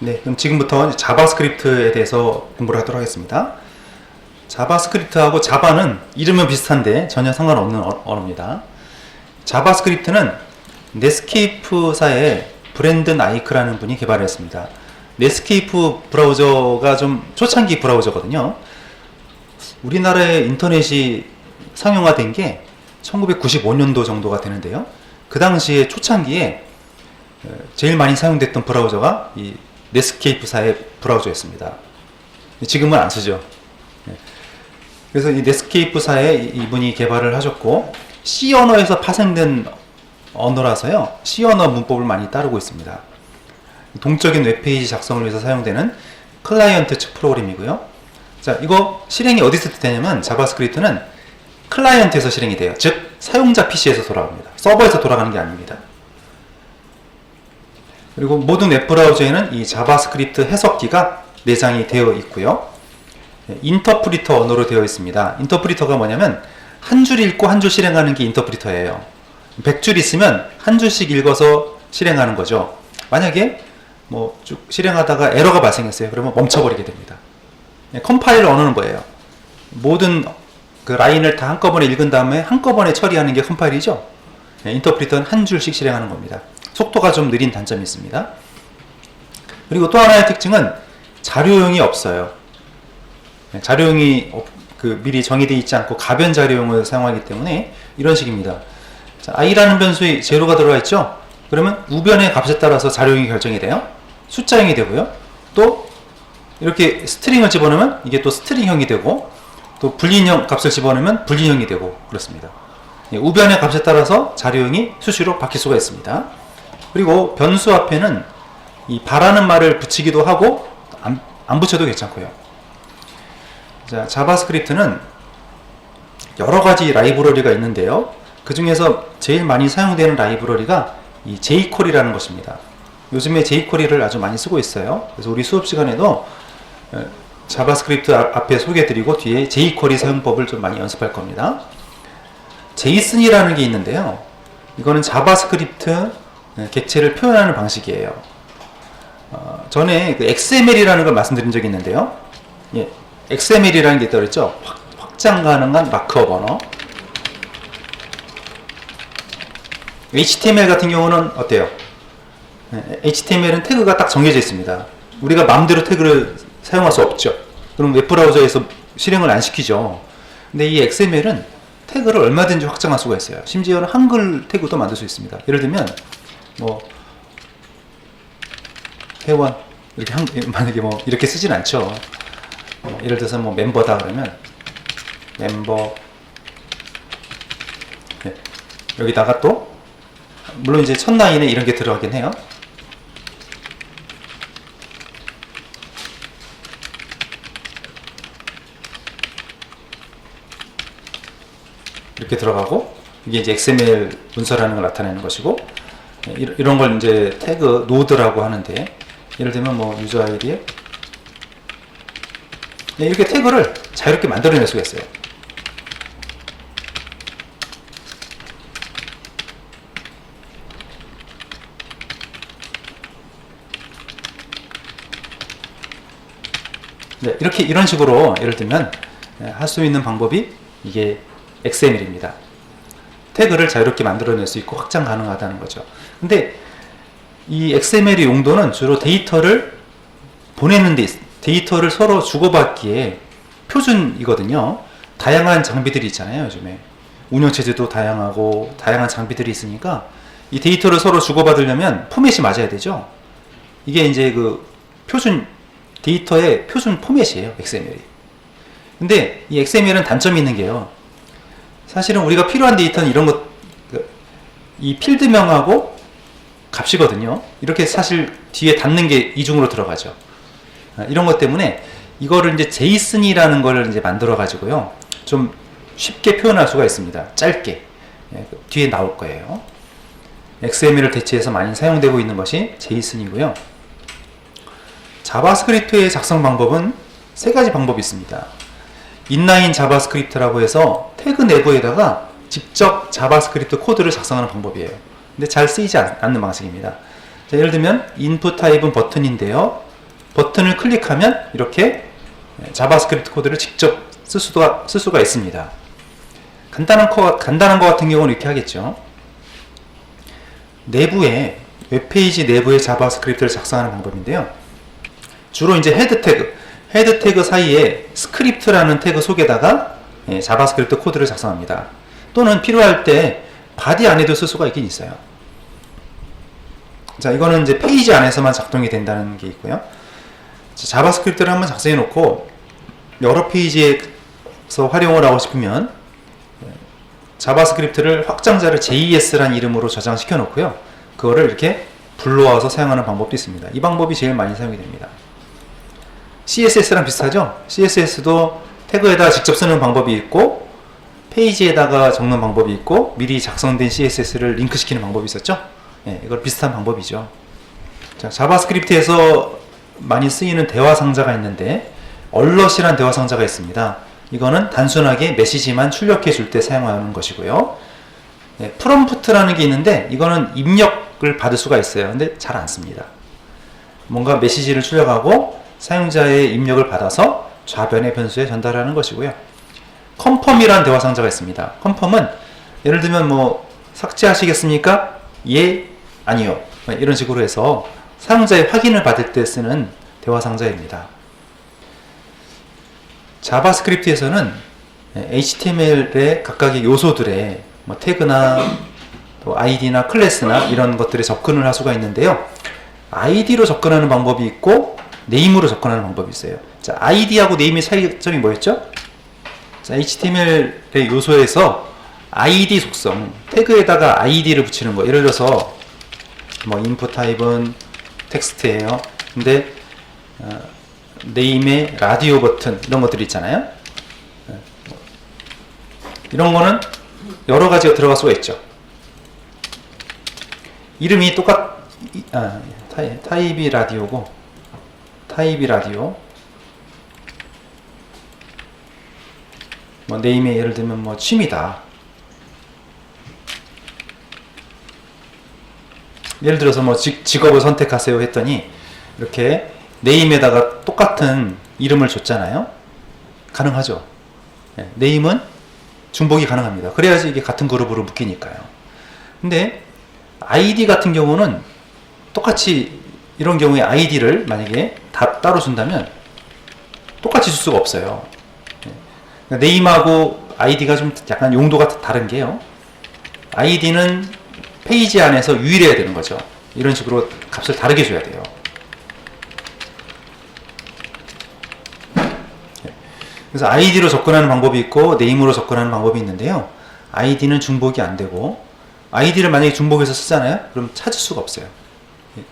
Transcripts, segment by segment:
네, 그럼 지금부터 자바스크립트에 대해서 공부를 하도록 하겠습니다. 자바스크립트하고 자바는 이름은 비슷한데 전혀 상관없는 언어입니다. 자바스크립트는 넷스케이프사의 브랜든 아이크라는 분이 개발했습니다. 넷스케이프 브라우저가 좀 초창기 브라우저거든요. 우리나라에 인터넷이 상용화된 게 1995년도 정도가 되는데요. 그 당시에 초창기에 제일 많이 사용됐던 브라우저가 이 넷스케이프사의 브라우저였습니다. 지금은 안 쓰죠. 그래서 이 넷스케이프사에 이분이 개발을 하셨고, C 언어에서 파생된 언어라서요, C 언어 문법을 많이 따르고 있습니다. 동적인 웹페이지 작성을 위해서 사용되는 클라이언트 측 프로그램이고요. 자, 이거 실행이 어디서 되냐면 자바스크립트는 클라이언트에서 실행이 돼요. 즉 사용자 PC에서 돌아옵니다. 서버에서 돌아가는 게 아닙니다. 그리고 모든 웹브라우저에는 이 자바스크립트 해석기가 내장이 되어 있고요. 인터프리터 언어로 되어 있습니다. 인터프리터가 뭐냐면 한 줄 읽고 한 줄 실행하는 게 인터프리터예요. 100줄 있으면 한 줄씩 읽어서 실행하는 거죠. 만약에 뭐 쭉 실행하다가 에러가 발생했어요. 그러면 멈춰버리게 됩니다. 컴파일러 언어는 뭐예요? 모든 그 라인을 다 한꺼번에 읽은 다음에 한꺼번에 처리하는 게 컴파일이죠. 인터프리터는 한 줄씩 실행하는 겁니다. 속도가 좀 느린 단점이 있습니다. 그리고 또 하나의 특징은 자료용이 없어요. 자료용이 미리 정의되어 있지 않고 가변 자료용을 사용하기 때문에 이런 식입니다. 자, i라는 변수에 제로가 들어가 있죠? 그러면 우변의 값에 따라서 자료용이 결정이 돼요. 숫자형이 되고요. 또 이렇게 스트링을 집어넣으면 이게 또 스트링형이 되고, 또 불린형 값을 집어넣으면 불린형이 되고 그렇습니다. 우변의 값에 따라서 자료형이 수시로 바뀔 수가 있습니다. 그리고 변수 앞에는 이 바라는 말을 붙이기도 하고 안 붙여도 괜찮고요. 자, 자바스크립트는 여러 가지 라이브러리가 있는데요. 그 중에서 제일 많이 사용되는 라이브러리가 이 jQuery라는 것입니다. 요즘에 jQuery를 아주 많이 쓰고 있어요. 그래서 우리 수업 시간에도 자바스크립트 앞에 소개해드리고 뒤에 jQuery 사용법을 좀 많이 연습할 겁니다. 제이슨이라는 게 있는데요. 이거는 자바스크립트 객체를 표현하는 방식이에요. 전에 그 XML이라는 걸 말씀드린 적이 있는데요. 예, XML이라는 게 있다고 그랬죠. 확장 가능한 마크업 언어. HTML 같은 경우는 어때요? HTML은 태그가 딱 정해져 있습니다. 우리가 마음대로 태그를 사용할 수 없죠. 그럼 웹브라우저에서 실행을 안 시키죠. 근데 이 XML은 태그를 얼마든지 확장할 수가 있어요. 심지어는 한글 태그도 만들 수 있습니다. 예를 들면 뭐 회원 이렇게 만약에 뭐 이렇게 쓰진 않죠. 예를 들어서 뭐 멤버다 그러면 멤버, 네. 여기다가 또 물론 이제 첫 라인에 이런 게 들어가긴 해요. 이렇게 들어가고, 이게 이제 XML 문서라는 걸 나타내는 것이고, 이런 걸 이제 태그 노드라고 하는데, 예를 들면 뭐 유저 아이디에 이렇게 태그를 자유롭게 만들어낼 수가 있어요. 네, 이런 식으로 예를 들면 할 수 있는 방법이 이게 XML입니다. 태그를 자유롭게 만들어낼 수 있고 확장 가능하다는 거죠. 근데 이 XML의 용도는 주로 데이터를 보내는 데 데이터를 서로 주고받기에 표준이거든요. 다양한 장비들이 있잖아요. 요즘에 운영체제도 다양하고 다양한 장비들이 있으니까 이 데이터를 서로 주고받으려면 포맷이 맞아야 되죠. 이게 이제 그 표준 데이터의 표준 포맷이에요. XML이. 근데 이 XML은 단점이 있는 게요. 사실은 우리가 필요한 데이터는 이런 것, 이 필드명하고 값이거든요. 이렇게 사실 뒤에 닫는 게 이중으로 들어가죠. 이런 것 때문에 이거를 이제 제이슨이라는 걸 이제 만들어 가지고요. 좀 쉽게 표현할 수가 있습니다. 짧게. 뒤에 나올 거예요. XML을 대체해서 많이 사용되고 있는 것이 제이슨이고요. 자바스크립트의 작성 방법은 세 가지 방법이 있습니다. 인라인 자바스크립트라고 해서 태그 내부에다가 직접 자바스크립트 코드를 작성하는 방법이에요. 근데 잘 쓰이지 않는 방식입니다. 자, 예를 들면 input 타입은 버튼인데요. 버튼을 클릭하면 이렇게 자바스크립트 코드를 직접 쓸 수가 있습니다. 간단한 거 같은 경우는 이렇게 하겠죠. 내부에 웹페이지 내부에 자바스크립트를 작성하는 방법인데요. 주로 이제 헤드 태그 사이에 스크립트라는 태그 속에다가 자바스크립트 코드를 작성합니다. 또는 필요할 때 바디 안에도 쓸 수가 있긴 있어요. 자, 이거는 이제 페이지 안에서만 작동이 된다는 게 있고요. 자, 자바스크립트를 한번 작성해 놓고 여러 페이지에서 활용을 하고 싶으면 자바스크립트를 확장자를 JS라는 이름으로 저장시켜 놓고요. 그거를 이렇게 불러와서 사용하는 방법도 있습니다. 이 방법이 제일 많이 사용이 됩니다. CSS랑 비슷하죠? CSS도 태그에다 직접 쓰는 방법이 있고 페이지에다가 적는 방법이 있고 미리 작성된 CSS를 링크시키는 방법이 있었죠? 예, 이걸 비슷한 방법이죠. 자, 자바스크립트에서 많이 쓰이는 대화 상자가 있는데 얼럿이란 대화 상자가 있습니다. 이거는 단순하게 메시지만 출력해 줄 때 사용하는 것이고요. 예, 프롬프트라는 게 있는데 이거는 입력을 받을 수가 있어요. 근데 잘 안 씁니다. 뭔가 메시지를 출력하고 사용자의 입력을 받아서 좌변의 변수에 전달하는 것이고요. 컨펌이라는 대화 상자가 있습니다. 컨펌은 예를 들면 뭐 삭제하시겠습니까? 예, 아니요. 이런 식으로 해서 사용자의 확인을 받을 때 쓰는 대화 상자입니다. 자바스크립트에서는 HTML의 각각의 요소들의 뭐 태그나 또 ID나 클래스나 이런 것들에 접근을 할 수가 있는데요. ID로 접근하는 방법이 있고 네임으로 접근하는 방법이 있어요. 자, ID하고 네임의 차이점이 뭐였죠? 자, HTML의 요소에서 ID 속성, 태그에다가 ID를 붙이는 거. 예를 들어서 뭐 input 타입은 텍스트예요. 근데 네임의 라디오 버튼 이런 것들이 있잖아요. 이런 거는 여러 가지가 들어갈 수가 있죠. 이름이 타입이 라디오고 타입이 라디오. 뭐 네임에 예를 들면 뭐 취미다. 예를 들어서 뭐 직업을 선택하세요 했더니 이렇게 네임에다가 똑같은 이름을 줬잖아요. 가능하죠. 네, 네임은 중복이 가능합니다. 그래야지 이게 같은 그룹으로 묶이니까요. 근데 아이디 같은 경우는 똑같이 이런 경우에 아이디를 만약에 다 따로 준다면 똑같이 줄 수가 없어요. 네, 네임하고 아이디가 좀 약간 용도가 다른 게요. 아이디는 페이지 안에서 유일해야 되는 거죠. 이런 식으로 값을 다르게 줘야 돼요. 그래서 아이디로 접근하는 방법이 있고 네임으로 접근하는 방법이 있는데요. 아이디는 중복이 안 되고 아이디를 만약에 중복해서 쓰잖아요. 그럼 찾을 수가 없어요.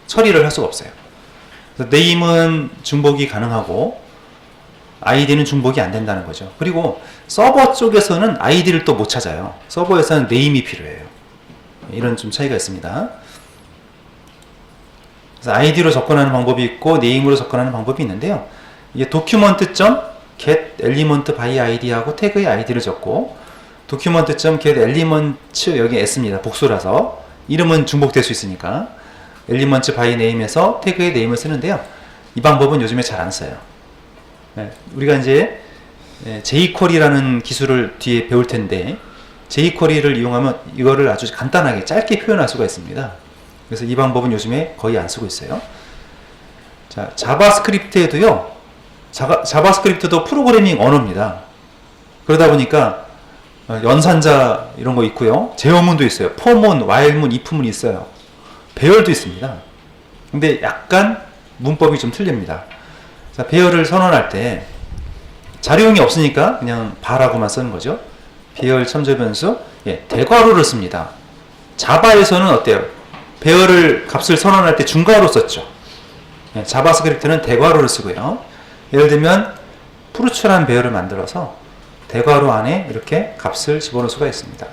처리를 할 수가 없어요. 그래서 네임은 중복이 가능하고 아이디는 중복이 안 된다는 거죠. 그리고 서버 쪽에서는 아이디를 또 못 찾아요. 서버에서는 네임이 필요해요. 이런 좀 차이가 있습니다. 그래서 아이디로 접근하는 방법이 있고 네임으로 접근하는 방법이 있는데요. 이게 document.get element by id하고 태그의 id를 적고 document.get element 여기 s입니다. 복수라서 이름은 중복될 수 있으니까 element by name에서 태그의 name을 쓰는데요. 이 방법은 요즘에 잘 안 써요. 네, 우리가 이제 jQuery라는 기술을 뒤에 배울 텐데 jQuery를 이용하면 이거를 아주 간단하게 짧게 표현할 수가 있습니다. 그래서 이 방법은 요즘에 거의 안 쓰고 있어요. 자, 자바스크립트에도요. 자바스크립트도 프로그래밍 언어입니다. 그러다 보니까 연산자 이런 거 있고요. 제어문도 있어요. for문, while문, if문이 있어요. 배열도 있습니다. 근데 약간 문법이 좀 틀립니다. 자, 배열을 선언할 때 자료용이 없으니까 그냥 바라고만 쓰는 거죠. 배열 첨절 변수, 대괄호를 씁니다. 자바에서는 어때요? 배열을 값을 선언할 때 중괄호 썼죠. 자바스크립트는 대괄호를 쓰고요. 예를 들면 프루츠라는 배열을 만들어서 대괄호 안에 이렇게 값을 집어넣을 수가 있습니다.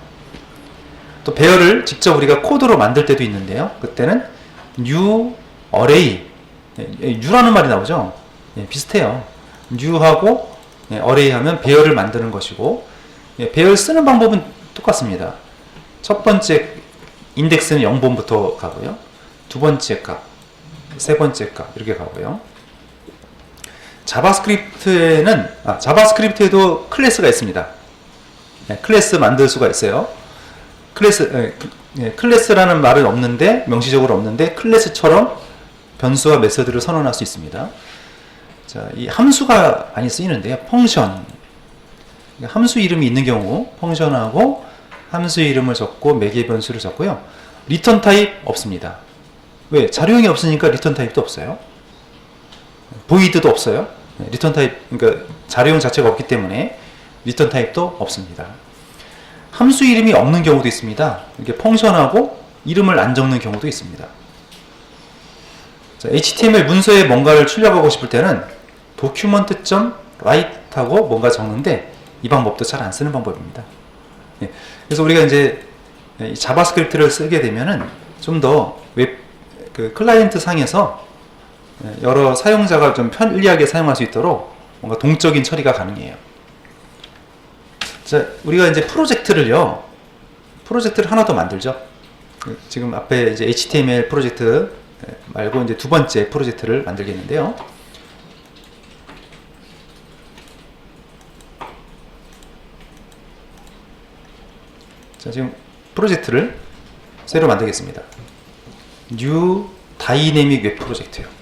또 배열을 직접 우리가 코드로 만들 때도 있는데요. 그때는 new array, new라는 말이 나오죠. 비슷해요. new하고 array 하면 배열을 만드는 것이고 배열 쓰는 방법은 똑같습니다. 첫 번째 인덱스는 0번부터 가고요. 두 번째 값, 세 번째 값 이렇게 가고요. 자바스크립트에도 클래스가 있습니다. 클래스 만들 수가 있어요. 클래스라는 말은 없는데, 명시적으로 없는데, 클래스처럼 변수와 메서드를 선언할 수 있습니다. 자, 이 함수가 많이 쓰이는데요. 펑션. 함수 이름이 있는 경우, 펑션하고 함수 이름을 적고 매개 변수를 적고요. 리턴 타입 없습니다. 왜? 자료형이 없으니까 리턴 타입도 없어요. 보이드도 없어요. 리턴 타입, 그러니까 자료형 자체가 없기 때문에 리턴 타입도 없습니다. 함수 이름이 없는 경우도 있습니다. 이게 펑션하고 이름을 안 적는 경우도 있습니다. 자, HTML 문서에 뭔가를 출력하고 싶을 때는 document.write하고 뭔가 적는데 이 방법도 잘 안 쓰는 방법입니다. 그래서 우리가 이제 자바스크립트를 쓰게 되면은 좀 더 클라이언트 상에서 여러 사용자가 좀 편리하게 사용할 수 있도록 뭔가 동적인 처리가 가능해요. 자, 우리가 이제 프로젝트를 하나 더 만들죠. 지금 앞에 이제 HTML 프로젝트 말고 이제 두 번째 프로젝트를 만들겠는데요. 자, 지금 프로젝트를 새로 만들겠습니다. New Dynamic Web 프로젝트요.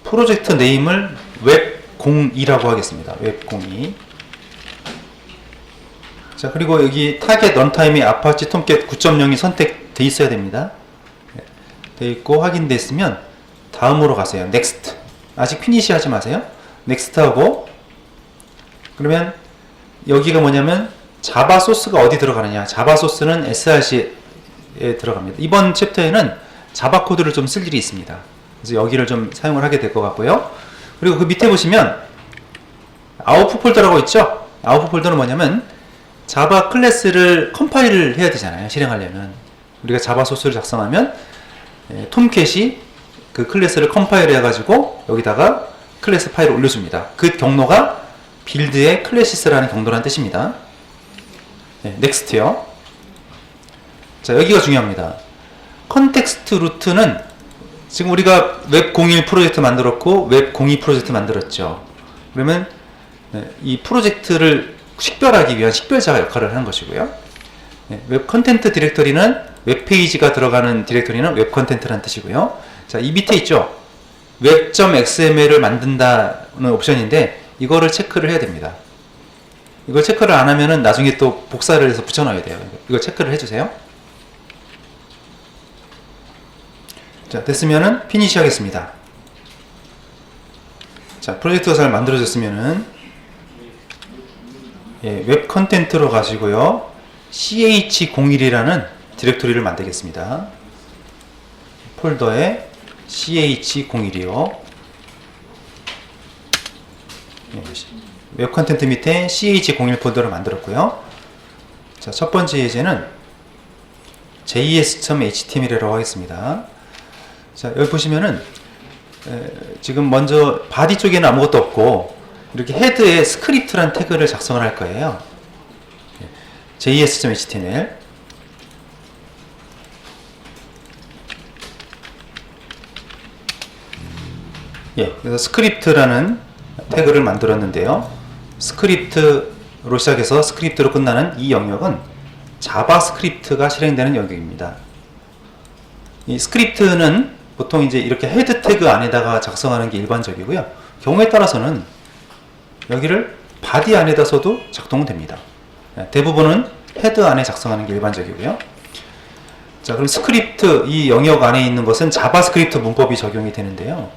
프로젝트 네임을 웹02라고 하겠습니다. 웹02. 자, 그리고 여기 타겟 런타임이 아파치 톰캣 9.0이 선택돼 있어야 됩니다. 돼 있고 확인됐으면 다음으로 가세요. Next. 아직 피니시 하지 마세요. Next 하고, 그러면 여기가 뭐냐면 자바 소스가 어디 들어가느냐. 자바 소스는 src에 들어갑니다. 이번 챕터에는 자바 코드를 좀 쓸 일이 있습니다. 그래서 여기를 좀 사용을 하게 될 것 같고요. 그리고 그 밑에 보시면 아웃풋 폴더라고 있죠. 아웃풋 폴더는 뭐냐면 자바 클래스를 컴파일을 해야 되잖아요. 실행하려면 우리가 자바 소스를 작성하면 톰캣이 그 클래스를 컴파일 해가지고 여기다가 클래스 파일을 올려줍니다. 그 경로가 빌드의 클래시스라는 경로라는 뜻입니다. 넥스트요. 자, 여기가 중요합니다. 컨텍스트 루트는 지금 우리가 웹01 프로젝트 만들었고 웹02 프로젝트 만들었죠. 그러면 이 프로젝트를 식별하기 위한 식별자가 역할을 하는 것이고요. 웹 컨텐트 디렉터리는 웹페이지가 들어가는 디렉터리는 웹 컨텐트라는 뜻이고요. 자, 이 밑에 있죠. web.xml을 만든다는 옵션인데 이거를 체크를 해야 됩니다. 이걸 체크를 안 하면은 나중에 또 복사를 해서 붙여넣어야 돼요. 이걸 체크를 해주세요. 자, 됐으면은 피니시 하겠습니다. 자, 프로젝트가 잘 만들어졌으면은 웹 컨텐트로 가시고요. ch01이라는 디렉토리를 만들겠습니다. 폴더에 ch01이요. 웹 컨텐트 밑에 ch01 폴더를 만들었고요. 자, 첫 번째 예제는 js.html이라고 하겠습니다. 자, 여기 보시면은 지금 먼저 바디 쪽에는 아무것도 없고 이렇게 헤드에 스크립트란 태그를 작성을 할 거예요. js.html. 그래서 스크립트라는 태그를 만들었는데요. 스크립트로 시작해서 스크립트로 끝나는 이 영역은 자바스크립트가 실행되는 영역입니다. 이 스크립트는 보통 이제 이렇게 헤드 태그 안에다가 작성하는 게 일반적이고요. 경우에 따라서는 여기를 바디 안에다 써도 작동은 됩니다. 대부분은 헤드 안에 작성하는 게 일반적이고요. 자, 그럼 스크립트 이 영역 안에 있는 것은 자바스크립트 문법이 적용이 되는데요.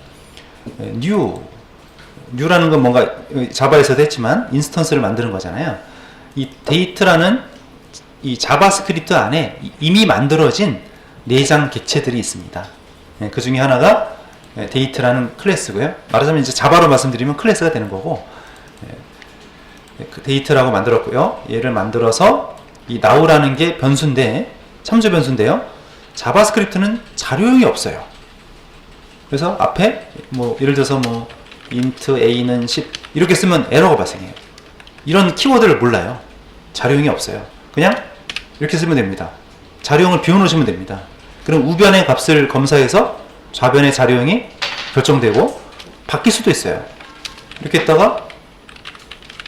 new라는 건 뭔가 자바에서도 했지만 인스턴스를 만드는 거잖아요. 이 date라는 이 자바스크립트 안에 이미 만들어진 내장 객체들이 있습니다. 그 중에 하나가 date라는 클래스고요. 말하자면 이제 자바로 말씀드리면 클래스가 되는 거고, 그 date라고 만들었고요. 얘를 만들어서 이 now라는 게 변수인데, 참조 변수인데요. 자바스크립트는 자료형이 없어요. 그래서 앞에 뭐 예를 들어서 뭐 int a는 10 이렇게 쓰면 에러가 발생해요. 이런 키워드를 몰라요. 자료형이 없어요. 그냥 이렇게 쓰면 됩니다. 자료형을 비워놓으시면 됩니다. 그럼 우변의 값을 검사해서 좌변의 자료형이 결정되고 바뀔 수도 있어요. 이렇게 했다가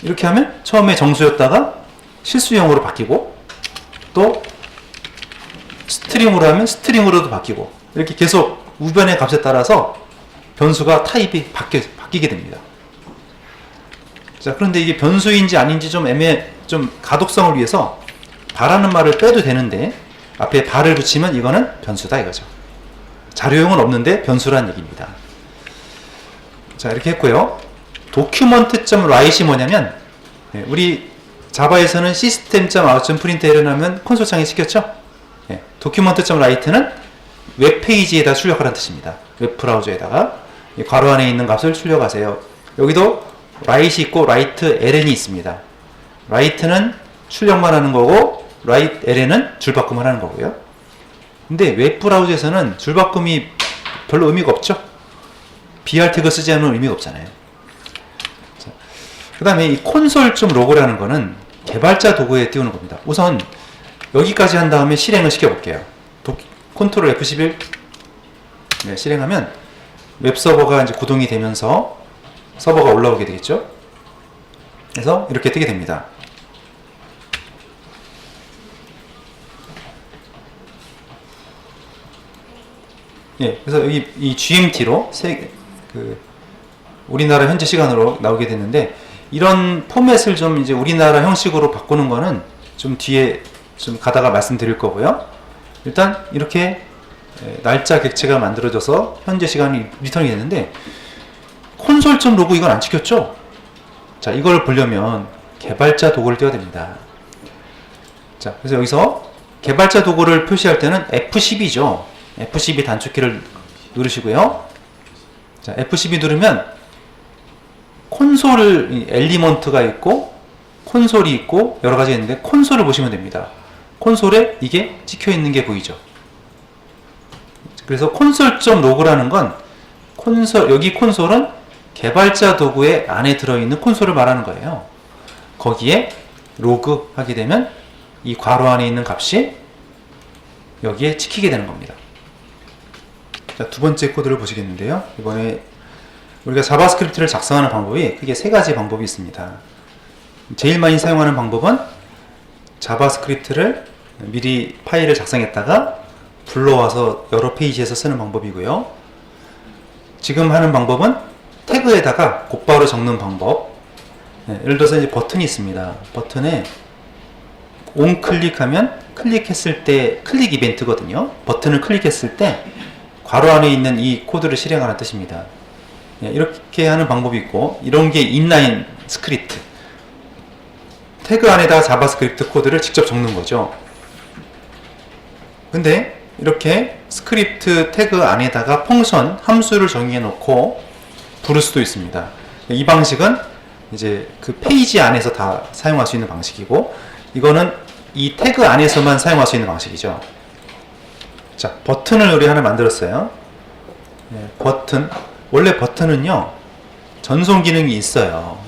이렇게 하면 처음에 정수였다가 실수형으로 바뀌고, 또 스트링으로 하면 스트링으로도 바뀌고, 이렇게 계속 우변의 값에 따라서 변수가 타입이 바뀌게 됩니다. 자, 그런데 이게 변수인지 아닌지 좀 가독성을 위해서 바라는 말을 빼도 되는데, 앞에 발을 붙이면 이거는 변수다 이거죠. 자료형은 없는데 변수란 얘기입니다. 자, 이렇게 했고요. document.write이 뭐냐면, 우리 자바에서는 system.out.println 하면 콘솔 창에 시켰죠? document.write는 웹페이지에다 출력하라는 뜻입니다. 웹브라우저에다가 괄호 안에 있는 값을 출력하세요. 여기도 write이 있고 write-ln이 있습니다. write는 출력만 하는 거고 write-ln은 줄바꿈을 하는 거고요. 근데 웹브라우저에서는 줄바꿈이 별로 의미가 없죠? BR 태그 쓰지 않으면 의미가 없잖아요. 그 다음에 이 console.log라는 거는 개발자 도구에 띄우는 겁니다. 우선 여기까지 한 다음에 실행을 시켜볼게요. 컨트롤 F11 실행하면 웹서버가 이제 구동이 되면서 서버가 올라오게 되겠죠. 그래서 이렇게 뜨게 됩니다. 그래서 여기 이 GMT로 우리나라 현재 시간으로 나오게 됐는데, 이런 포맷을 좀 이제 우리나라 형식으로 바꾸는 거는 좀 뒤에 좀 가다가 말씀드릴 거고요. 일단 이렇게 날짜 객체가 만들어져서 현재 시간이 리턴이 됐는데, console.log 이건 안 찍혔죠? 자, 이걸 보려면 개발자 도구를 띄워야 됩니다. 자, 그래서 여기서 개발자 도구를 표시할 때는 F12죠. F12 단축키를 누르시고요. 자, F12 누르면 콘솔 엘리먼트가 있고 콘솔이 있고 여러 가지 있는데, 콘솔을 보시면 됩니다. 콘솔에 이게 찍혀 있는 게 보이죠. 그래서 console.log라는 건 여기 콘솔은 개발자 도구의 안에 들어있는 콘솔을 말하는 거예요. 거기에 로그 하게 되면 이 괄호 안에 있는 값이 여기에 찍히게 되는 겁니다. 자, 두 번째 코드를 보시겠는데요. 이번에 우리가 자바스크립트를 작성하는 방법이 크게 세 가지 방법이 있습니다. 제일 많이 사용하는 방법은 자바스크립트를 미리 파일을 작성했다가 불러와서 여러 페이지에서 쓰는 방법이고요. 지금 하는 방법은 태그에다가 곧바로 적는 방법. 예를 들어서 이제 버튼이 있습니다. 버튼에 온 클릭하면 클릭했을 때 클릭 이벤트거든요. 버튼을 클릭했을 때 괄호 안에 있는 이 코드를 실행하는 뜻입니다. 이렇게 하는 방법이 있고, 이런 게 인라인 스크립트. 태그 안에다가 자바스크립트 코드를 직접 적는 거죠. 근데 이렇게 스크립트 태그 안에다가 펑션 함수를 정의해 놓고 부를 수도 있습니다. 이 방식은 이제 그 페이지 안에서 다 사용할 수 있는 방식이고, 이거는 이 태그 안에서만 사용할 수 있는 방식이죠. 자, 버튼을 우리 하나 만들었어요. 버튼. 원래 버튼은요, 전송 기능이 있어요.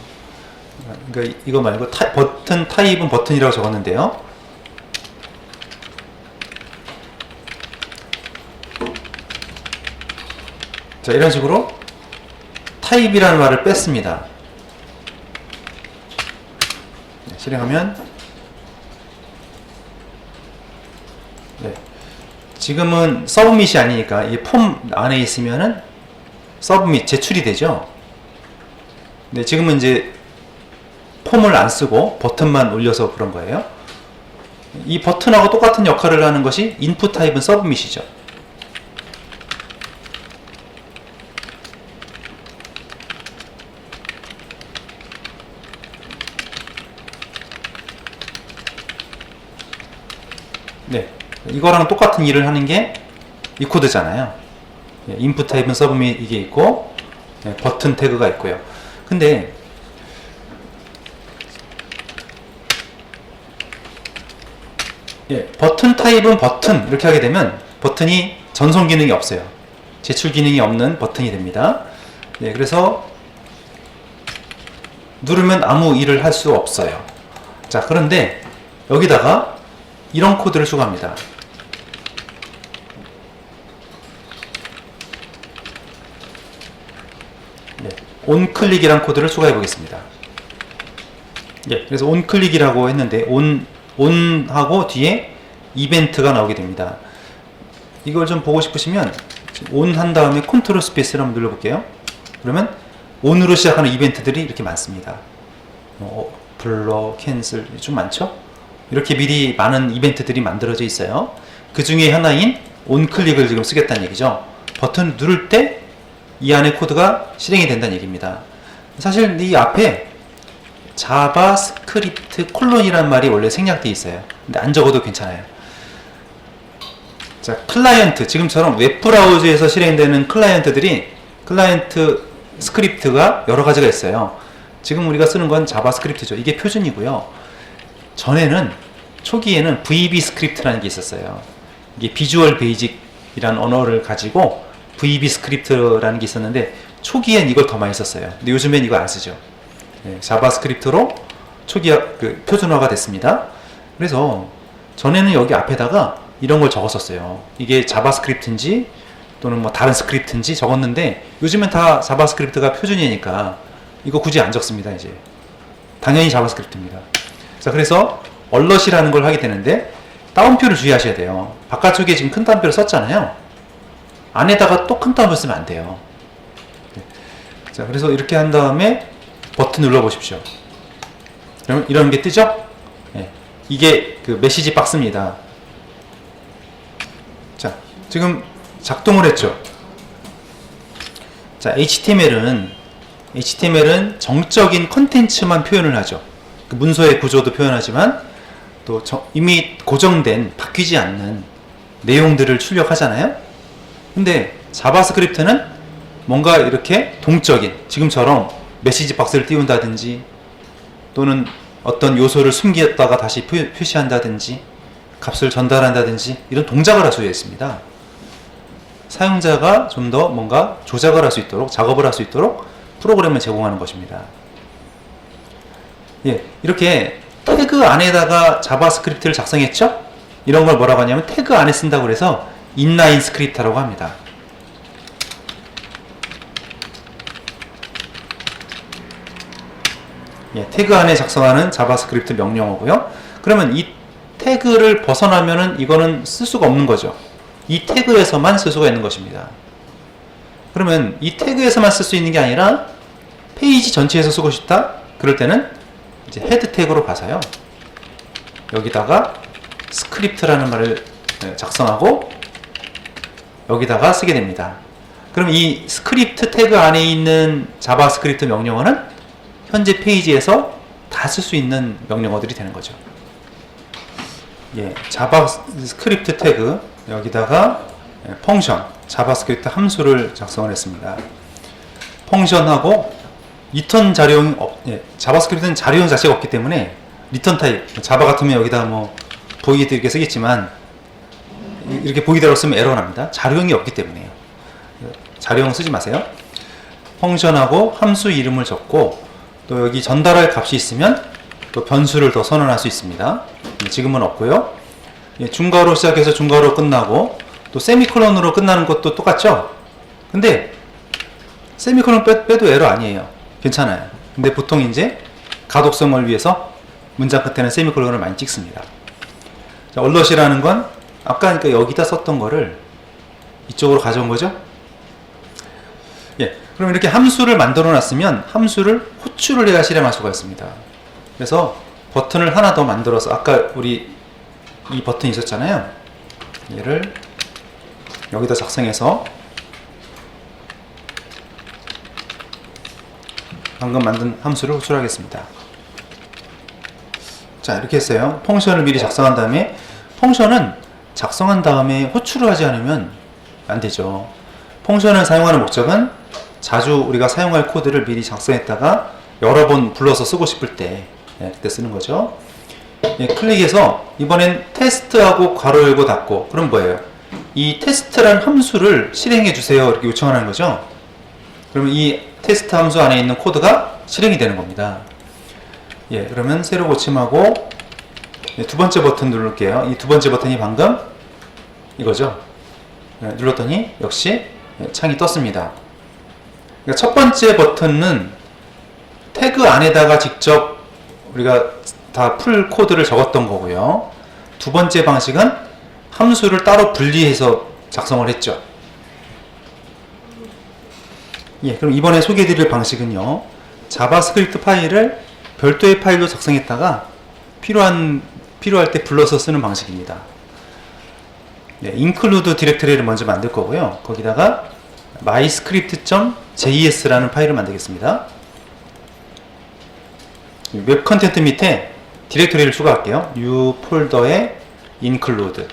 그러니까 이거 말고 버튼 타입은 버튼이라고 적었는데요. 자, 이런 식으로 타입이라는 말을 뺐습니다. 실행하면 지금은 서브밋이 아니니까 이 폼 안에 있으면은 서브밋 제출이 되죠. 네, 지금은 이제 폼을 안 쓰고 버튼만 올려서 그런 거예요. 이 버튼하고 똑같은 역할을 하는 것이 인풋 타입은 서브밋이죠. 네, 이거랑 똑같은 일을 하는 게 이 코드잖아요. 인풋 타입은 서브밋 이게 있고, 버튼 태그가 있고요. 근데 버튼 타입은 버튼 이렇게 하게 되면 버튼이 전송 기능이 없어요. 제출 기능이 없는 버튼이 됩니다. 그래서 누르면 아무 일을 할 수 없어요. 자, 그런데 여기다가 이런 코드를 추가합니다. onClick이란 코드를 추가해 보겠습니다. 그래서 onClick이라고 했는데 on하고 뒤에 이벤트가 나오게 됩니다. 이걸 좀 보고 싶으시면 on 한 다음에 컨트롤 스페이스를 한번 눌러볼게요. 그러면 on으로 시작하는 이벤트들이 이렇게 많습니다. 블러, 캔슬 좀 많죠? 이렇게 미리 많은 이벤트들이 만들어져 있어요. 그 중에 하나인 onClick을 지금 쓰겠다는 얘기죠. 버튼을 누를 때 이 안에 코드가 실행이 된다는 얘기입니다. 사실 이 앞에 자바스크립트 콜론이라는 말이 원래 생략되어 있어요. 근데 안 적어도 괜찮아요. 자, 클라이언트, 지금처럼 웹브라우저에서 실행되는 클라이언트 스크립트가 여러 가지가 있어요. 지금 우리가 쓰는 건 자바스크립트죠. 이게 표준이고요. 초기에는 VB 스크립트라는 게 있었어요. 이게 비주얼 베이직이라는 언어를 가지고 VB 스크립트라는 게 있었는데 초기엔 이걸 더 많이 썼어요. 근데 요즘엔 이거 안 쓰죠. 자바스크립트로 표준화가 됐습니다. 그래서 전에는 여기 앞에다가 이런 걸 적었었어요. 이게 자바스크립트인지 또는 뭐 다른 스크립트인지 적었는데 요즘엔 다 자바스크립트가 표준이니까 이거 굳이 안 적습니다. 이제 당연히 자바스크립트입니다. 자, 그래서 얼럿이라는 걸 하게 되는데 따옴표를 주의하셔야 돼요. 바깥쪽에 지금 큰 따옴표를 썼잖아요. 안에다가 또 큰 따옴표 쓰면 안 돼요. 자, 그래서 이렇게 한 다음에 버튼 눌러 보십시오. 그러면 이런 게 뜨죠? 이게 그 메시지 박스입니다. 자, 지금 작동을 했죠. 자, HTML은 정적인 컨텐츠만 표현을 하죠. 그 문서의 구조도 표현하지만 또 이미 고정된 바뀌지 않는 내용들을 출력하잖아요. 근데 자바스크립트는 뭔가 이렇게 동적인, 지금처럼 메시지 박스를 띄운다든지 또는 어떤 요소를 숨겼다가 다시 표시한다든지 값을 전달한다든지 이런 동작을 할 수 있습니다. 사용자가 좀 더 뭔가 조작을 할 수 있도록, 작업을 할 수 있도록 프로그램을 제공하는 것입니다. 이렇게 태그 안에다가 자바스크립트를 작성했죠? 이런 걸 뭐라고 하냐면 태그 안에 쓴다고 그래서 인라인 스크립트라고 합니다. 태그 안에 작성하는 자바스크립트 명령어고요. 그러면 이 태그를 벗어나면은 이거는 쓸 수가 없는 거죠. 이 태그에서만 쓸 수가 있는 것입니다. 그러면 이 태그에서만 쓸 수 있는 게 아니라 페이지 전체에서 쓰고 싶다? 그럴 때는 이제 헤드 태그로 가서요. 여기다가 스크립트라는 말을 작성하고 여기다가 쓰게 됩니다. 그럼 이 스크립트 태그 안에 있는 자바스크립트 명령어는 현재 페이지에서 다 쓸 수 있는 명령어들이 되는 거죠. 자바스크립트 태그 여기다가 펑션 자바스크립트 함수를 작성을 했습니다. 펑션하고 리턴 자료형 자바스크립트는 자료형 자체가 없기 때문에 리턴 타입 자바 같으면 여기다 뭐 보이드 이렇게 쓰겠지만 이렇게 보이드라고 쓰면 에러가 납니다. 자료형이 없기 때문에요. 자료형 쓰지 마세요. 펑션하고 함수 이름을 적고 또 여기 전달할 값이 있으면 또 변수를 더 선언할 수 있습니다. 지금은 없고요. 중괄호 시작해서 중괄호 끝나고 또 세미콜론으로 끝나는 것도 똑같죠? 근데 세미콜론 빼도 에러 아니에요. 괜찮아요. 근데 보통 이제 가독성을 위해서 문장 끝에는 세미콜론을 많이 찍습니다. 자, 얼럿이라는 건 아까 그러니까 여기다 썼던 거를 이쪽으로 가져온 거죠? 그럼 이렇게 함수를 만들어 놨으면 함수를 호출을 해야 실행할 수가 있습니다. 그래서 버튼을 하나 더 만들어서 아까 우리 이 버튼 있었잖아요. 얘를 여기다 작성해서 방금 만든 함수를 호출하겠습니다. 자, 이렇게 했어요. 펑션을 미리 작성한 다음에 펑션은 작성한 다음에 호출을 하지 않으면 안 되죠. 펑션을 사용하는 목적은 자주 우리가 사용할 코드를 미리 작성했다가 여러 번 불러서 쓰고 싶을 때 그때 쓰는 거죠. 클릭해서 이번엔 테스트하고 괄호 열고 닫고 그럼 뭐예요? 이 테스트란 함수를 실행해 주세요 이렇게 요청하는 거죠. 그러면 이 테스트 함수 안에 있는 코드가 실행이 되는 겁니다. 그러면 새로 고침하고 두 번째 버튼 누를게요. 이 두 번째 버튼이 방금 이거죠. 눌렀더니 역시 창이 떴습니다. 그러니까 첫 번째 버튼은 태그 안에다가 직접 우리가 다 풀 코드를 적었던 거고요. 두 번째 방식은 함수를 따로 분리해서 작성을 했죠. 예, 그럼 이번에 소개해드릴 방식은요, 자바스크립트 파일을 별도의 파일로 작성했다가 필요할 때 불러서 쓰는 방식입니다. 예, include 디렉터리를 먼저 만들 거고요. 거기다가 myscript.js라는 파일을 만들겠습니다. 웹 컨텐트 밑에 디렉터리를 추가할게요. u 폴더에 include.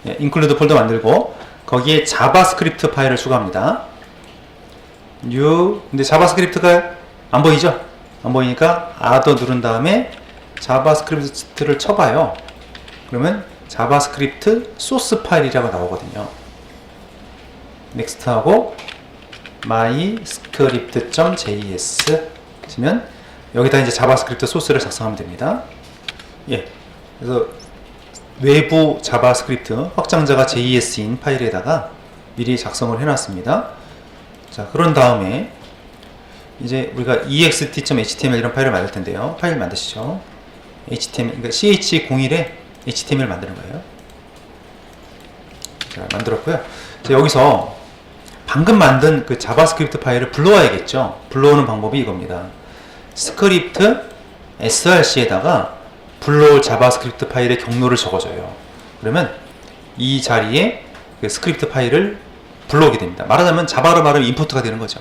예, include 폴더 만들고 거기에 자바스크립트 파일을 추가합니다. 근데 자바스크립트가 안 보이죠? 안 보이니까 add 누른 다음에 자바스크립트를 쳐봐요. 그러면 자바스크립트 소스 파일이라고 나오거든요. next 하고 myscript.js 치면 여기다 이제 자바스크립트 소스를 작성하면 됩니다. 예. 그래서 외부 자바스크립트 확장자가 JS인 파일에다가 미리 작성을 해놨습니다. 자, 그런 다음에 이제 우리가 ext.html 이런 파일을 만들 텐데요. 파일 만드시죠. HTML, 그러니까 ch01에 HTML 만드는 거예요. 자, 만들었고요. 자, 여기서 방금 만든 그 자바스크립트 파일을 불러와야겠죠. 불러오는 방법이 이겁니다. 스크립트 src에다가 불러올 자바스크립트 파일의 경로를 적어줘요. 그러면 이 자리에 그 스크립트 파일을 불러오게 됩니다. 말하자면 자바로 말하면 임포트가 되는 거죠.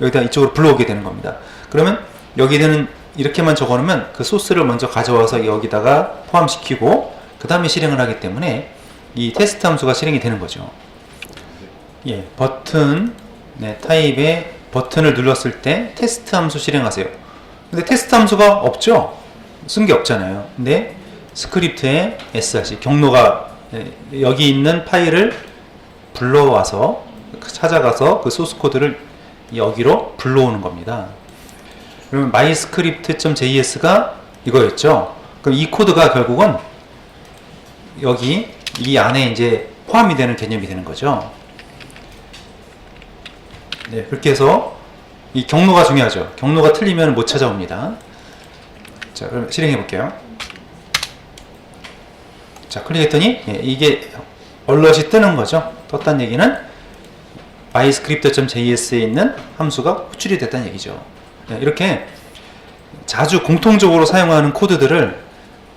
여기다 이쪽으로 불러오게 되는 겁니다. 그러면 여기는 이렇게만 적어놓으면 그 소스를 먼저 가져와서 여기다가 포함시키고 그 다음에 실행을 하기 때문에 이 테스트 함수가 실행이 되는 거죠. 예, 버튼 타입에 버튼을 눌렀을 때 테스트 함수 실행하세요. 근데 테스트 함수가 없죠? 쓴 게 없잖아요. 근데 스크립트에 src 경로가 여기 있는 파일을 불러와서 찾아가서 그 소스 코드를 여기로 불러오는 겁니다. 그러면 myscript.js가 이거였죠. 그럼 이 코드가 결국은 여기 이 안에 이제 포함이 되는 개념이 되는 거죠. 네, 그렇게 해서 이 경로가 중요하죠. 경로가 틀리면 못 찾아옵니다. 자, 그럼 실행해 볼게요. 자, 클릭했더니 이게 얼럿이 뜨는 거죠. 떴다는 얘기는 myscript.js에 있는 함수가 호출이 됐다는 얘기죠. 네, 이렇게 자주 공통적으로 사용하는 코드들을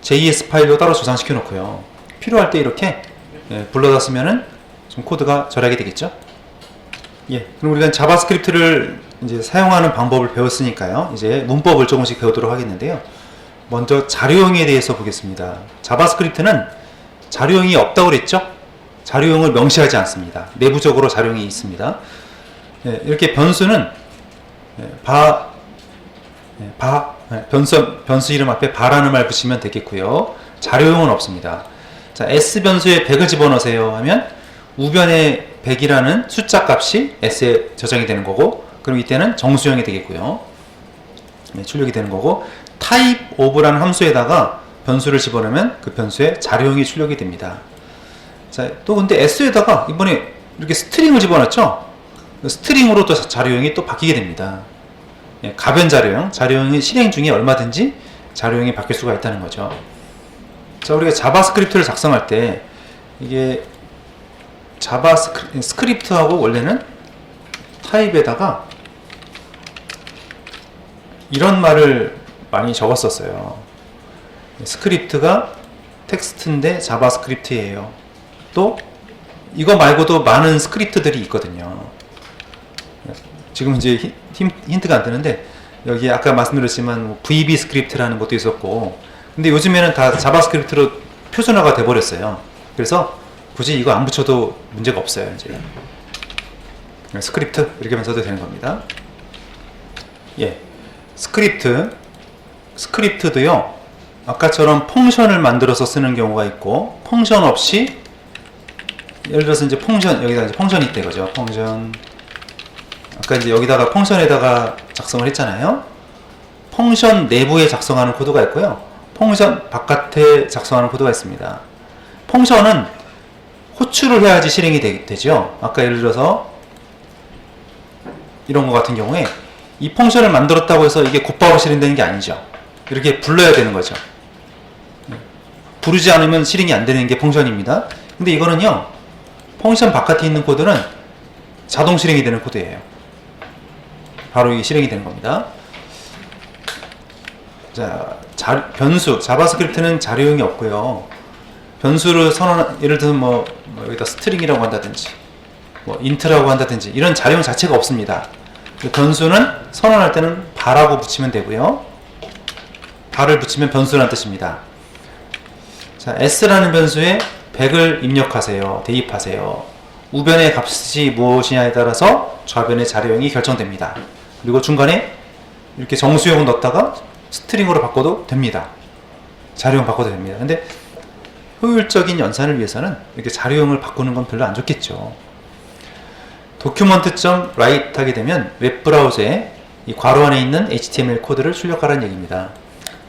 JS 파일로 따로 저장시켜 놓고요. 필요할 때 이렇게 불러다 쓰면은 좀 코드가 절약이 되겠죠. 예, 그럼 우리가 자바스크립트를 이제 사용하는 방법을 배웠으니까요. 이제 문법을 조금씩 배우도록 하겠는데요. 먼저 자료형에 대해서 보겠습니다. 자바스크립트는 자료형이 없다고 그랬죠? 자료형을 명시하지 않습니다. 내부적으로 자료형이 있습니다. 예, 이렇게 변수는 변수 이름 앞에 바라는 말 붙이면 되겠고요. 자료형은 없습니다. 자, s 변수에 100을 집어넣으세요 하면 우변에 100이라는 숫자 값이 s에 저장이 되는 거고, 그럼 이때는 정수형이 되겠고요. 네, 출력이 되는 거고, type of라는 함수에다가 변수를 집어넣으면 그 변수에 자료형이 출력이 됩니다. 자, 또 근데 s에다가 이번에 이렇게 스트링을 집어넣었죠? 스트링으로 또 자료형이 또 바뀌게 됩니다. 예, 가변 자료형이 실행 중에 얼마든지 자료형이 바뀔 수가 있다는 거죠. 자, 우리가 자바스크립트를 작성할 때 이게 스크립트하고 원래는 타입에다가 이런 말을 많이 적었었어요. 스크립트가 텍스트인데 자바스크립트예요. 또 이거 말고도 많은 스크립트들이 있거든요. 지금 이제 힌트가 안 되는데 여기 아까 말씀드렸지만 VB 스크립트라는 것도 있었고, 근데 요즘에는 다 자바스크립트로 표준화가 돼 버렸어요. 그래서 굳이 이거 안 붙여도 문제가 없어요. 이제 스크립트 이렇게만 써도 되는 겁니다. 예, 스크립트도요 아까처럼 펑션을 만들어서 쓰는 경우가 있고, 펑션 없이 예를 들어서 이제 여기다 이제 펑션이 있대 거죠. 펑션, 아까 이제 여기다가 펑션에다가 작성을 했잖아요. 펑션 내부에 작성하는 코드가 있고요, 펑션 바깥에 작성하는 코드가 있습니다. 펑션은 호출을 해야지 실행이 되죠. 아까 예를 들어서 이런 거 같은 경우에 이 펑션을 만들었다고 해서 이게 곧바로 실행되는 게 아니죠. 이렇게 불러야 되는 거죠. 부르지 않으면 실행이 안 되는 게 펑션입니다. 근데 이거는요, 펑션 바깥에 있는 코드는 자동 실행이 되는 코드예요. 바로 이게 실행이 되는 겁니다. 자, 변수, 자바스크립트는 자료용이 없고요. 변수를 예를 들어서 여기다 스트링이라고 한다든지, 인트라고 한다든지, 이런 자료용 자체가 없습니다. 변수는 선언할 때는 bar라고 붙이면 되고요. bar을 붙이면 변수라는 뜻입니다. 자, s라는 변수에 100을 입력하세요. 대입하세요. 우변의 값이 무엇이냐에 따라서 좌변의 자료형이 결정됩니다. 그리고 중간에 이렇게 정수형을 넣었다가 스트링으로 바꿔도 됩니다. 자료형 바꿔도 됩니다. 근데 효율적인 연산을 위해서는 이렇게 자료형을 바꾸는 건 별로 안 좋겠죠. document.write 하게 되면 웹브라우저에 이 괄호 안에 있는 HTML 코드를 출력하라는 얘기입니다.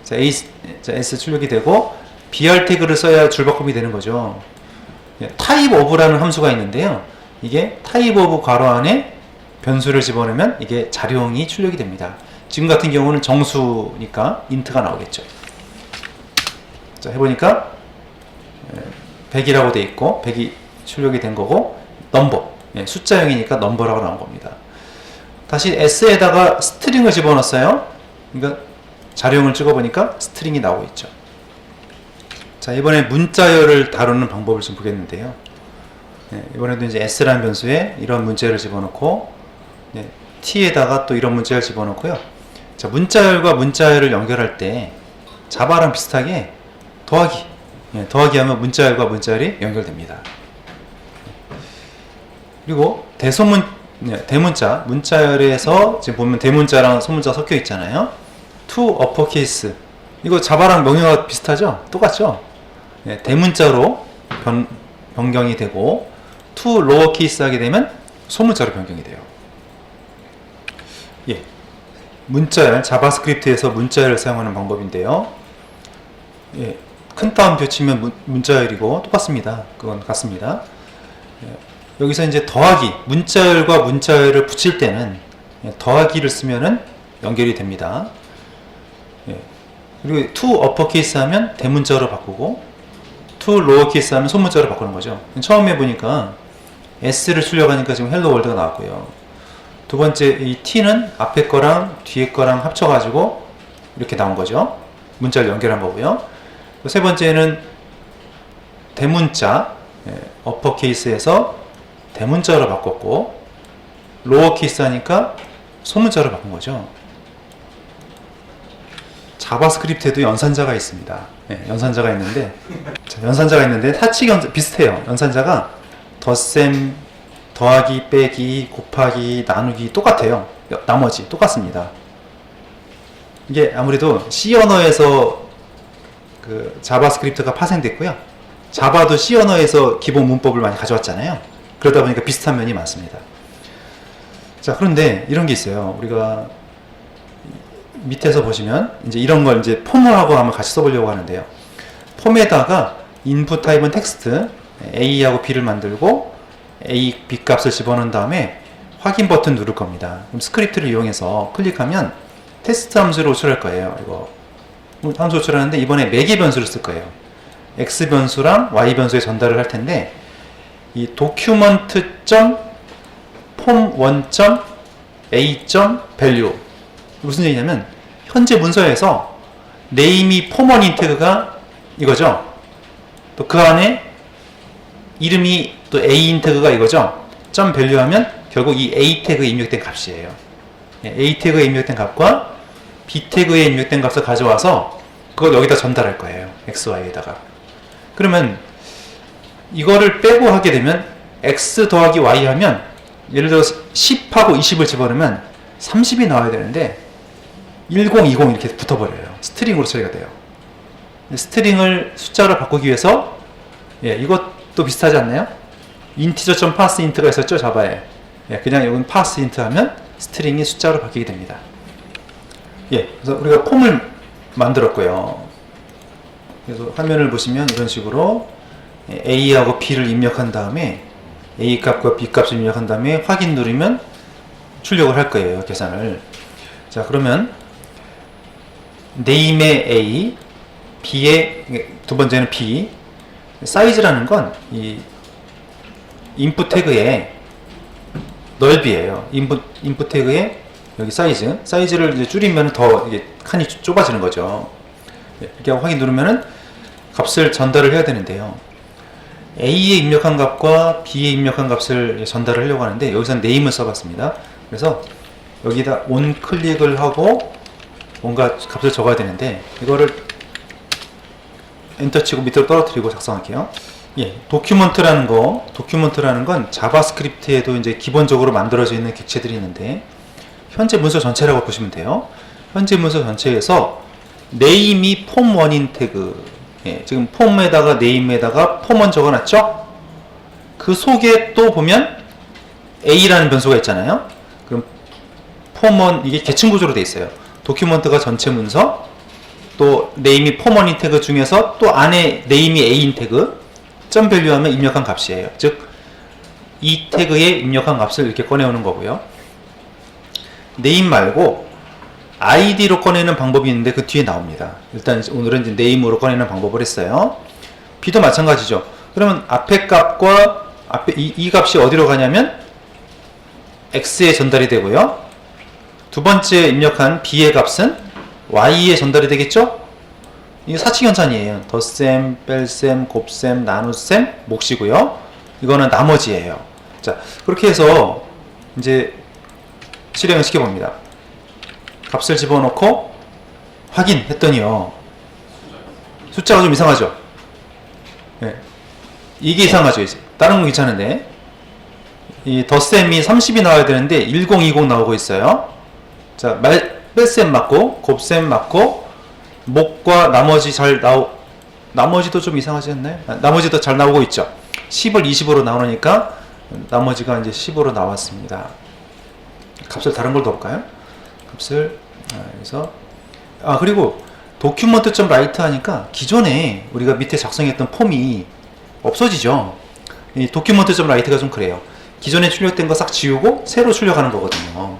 자, S 출력이 되고 BR 태그를 써야 줄바꿈이 되는 거죠. type of라는 함수가 있는데요. 이게 type of 괄호 안에 변수를 집어넣으면 이게 자료형이 출력이 됩니다. 지금 같은 경우는 정수니까 int가 나오겠죠. 자, 해보니까 100이라고 돼 있고 100이 출력이 된 거고 넘버, 숫자형이니까 넘버라고 나온 겁니다. 다시 s에다가 스트링을 집어넣었어요. 그러니까 자료형을 찍어보니까 스트링이 나오고 있죠. 자, 이번에 문자열을 다루는 방법을 좀 보겠는데요. 이번에도 이제 s라는 변수에 이런 문자열을 집어넣고 t에다가 또 이런 문자열 집어넣고요. 자, 문자열과 문자열을 연결할 때 자바랑 비슷하게 더하기 하면 문자열과 문자열이 연결됩니다. 그리고 대문자, 문자열에서 지금 보면 대문자랑 소문자 섞여 있잖아요. to uppercase, 이거 자바랑 명령어가 비슷하죠? 똑같죠? 대문자로 변경이 되고 to lowercase 하게 되면 소문자로 변경이 돼요. 문자열, 자바스크립트에서 문자열을 사용하는 방법인데요. 큰 따옴표 치면 문자열이고 똑같습니다. 그건 같습니다. 여기서 이제 더하기, 문자열과 문자열을 붙일 때는 더하기를 쓰면은 연결이 됩니다. 그리고 to uppercase 하면 대문자로 바꾸고 to lowercase 하면 소문자로 바꾸는 거죠. 처음에 보니까 s를 출력하니까 지금 hello world가 나왔고요. 두 번째 이 t는 앞에 거랑 뒤에 거랑 합쳐가지고 이렇게 나온 거죠. 문자를 연결한 거고요. 세 번째는 대문자, uppercase에서 대문자로 바꿨고 lowercase 하니까 소문자로 바꾼 거죠. 자바스크립트에도 연산자가 있습니다. 연산자가 있는데 사칙 비슷해요. 연산자가 덧셈, 더하기, 빼기, 곱하기, 나누기 똑같아요. 나머지 똑같습니다. 이게 아무래도 C 언어에서 그 자바스크립트가 파생됐고요. 자바도 C 언어에서 기본 문법을 많이 가져왔잖아요. 그러다 보니까 비슷한 면이 많습니다. 자, 그런데 이런 게 있어요. 우리가 밑에서 보시면 이제 이런 걸 이제 폼하고 한번 같이 써보려고 하는데요. 폼에다가 input 타입은 텍스트, A하고 B를 만들고 A, B 값을 집어넣은 다음에 확인 버튼 누를 겁니다. 그럼 스크립트를 이용해서 클릭하면 테스트 함수를 호출할 거예요. 이거 함수 호출하는데 이번에 매개 변수를 쓸 거예요. X 변수랑 Y 변수에 전달을 할 텐데 이 document.form1.a.value 무슨 얘기냐면 현재 문서에서 name이 form1 태그가 이거죠. 또 그 안에 이름이 또 a 태그가 이거죠. .value 하면 결국 이 a 태그에 입력된 값이에요. a 태그에 입력된 값과 b 태그에 입력된 값을 가져와서 그걸 여기다 전달할 거예요. x, y에다가. 그러면 이거를 빼고 하게 되면 x 더하기 y 하면 예를 들어서 10하고 20을 집어넣으면 30이 나와야 되는데 10, 20 이렇게 붙어버려요. 스트링으로 처리가 돼요. 스트링을 숫자로 바꾸기 위해서 이것도 비슷하지 않나요? integer.parseInt가 있었죠, 자바에. 그냥 여기는 parseInt 하면 스트링이 숫자로 바뀌게 됩니다. 그래서 우리가 폼을 만들었고요. 그래서 화면을 보시면 이런 식으로 A하고 B를 입력한 다음에 A 값과 B 값을 입력한 다음에 확인 누르면 출력을 할 거예요. 계산을. 자, 그러면 name의 a, b의 두 번째는 b, 사이즈라는 건 이 인풋 태그의 넓이에요. 인풋 태그의 여기 사이즈를 이제 줄이면 더 이게 칸이 좁아지는 거죠. 이렇게 하고 확인 누르면은 값을 전달을 해야 되는데요. A에 입력한 값과 B에 입력한 값을 전달을 하려고 하는데 여기서 name을 써봤습니다. 그래서 여기다 온 클릭을 하고 뭔가 값을 적어야 되는데 이거를 엔터 치고 밑으로 떨어뜨리고 작성할게요. 예, 도큐먼트라는 건 자바스크립트에도 이제 기본적으로 만들어져 있는 객체들이 있는데 현재 문서 전체라고 보시면 돼요. 현재 문서 전체에서 name이 폼1인 태그, 예, 지금 폼에다가 name에다가 폼1 적어놨죠? 그 속에 또 보면 a라는 변수가 있잖아요. 그럼 폼1 이게 계층 구조로 돼 있어요. 도큐먼트가 전체 문서, 또 name이 폼1인 태그 중에서 또 안에 name이 a인 태그, 점 밸류하면 입력한 값이에요. 즉 이 태그에 입력한 값을 이렇게 꺼내오는 거고요. name 말고 id로 꺼내는 방법이 있는데 그 뒤에 나옵니다. 일단 오늘은 이제 name으로 꺼내는 방법을 했어요. b도 마찬가지죠. 그러면 앞에 값과 이 값이 어디로 가냐면 x에 전달이 되고요. 두 번째 입력한 b의 값은 y에 전달이 되겠죠? 이게 사칙연산이에요. 덧셈, 뺄셈, 곱셈, 나눗셈, 몫이고요. 이거는 나머지예요. 자, 그렇게 해서 이제 실행을 시켜봅니다. 값을 집어넣고 확인했더니요. 숫자가 좀 이상하죠? 네. 이게 이상하죠. 이제. 다른 건 괜찮은데 이 덧셈이 30이 나와야 되는데 1020 나오고 있어요. 자, 뺄셈 맞고 곱셈 맞고 목과 나머지도 좀 이상하지 않나요? 나머지도 잘 나오고 있죠. 10을 20으로 나오니까 나머지가 이제 10으로 나왔습니다. 값을 다른 걸 넣을까요? 값을 여기서 그리고 document.write 하니까 기존에 우리가 밑에 작성했던 폼이 없어지죠. 이 document.write가 좀 그래요. 기존에 출력된 거 싹 지우고 새로 출력하는 거거든요.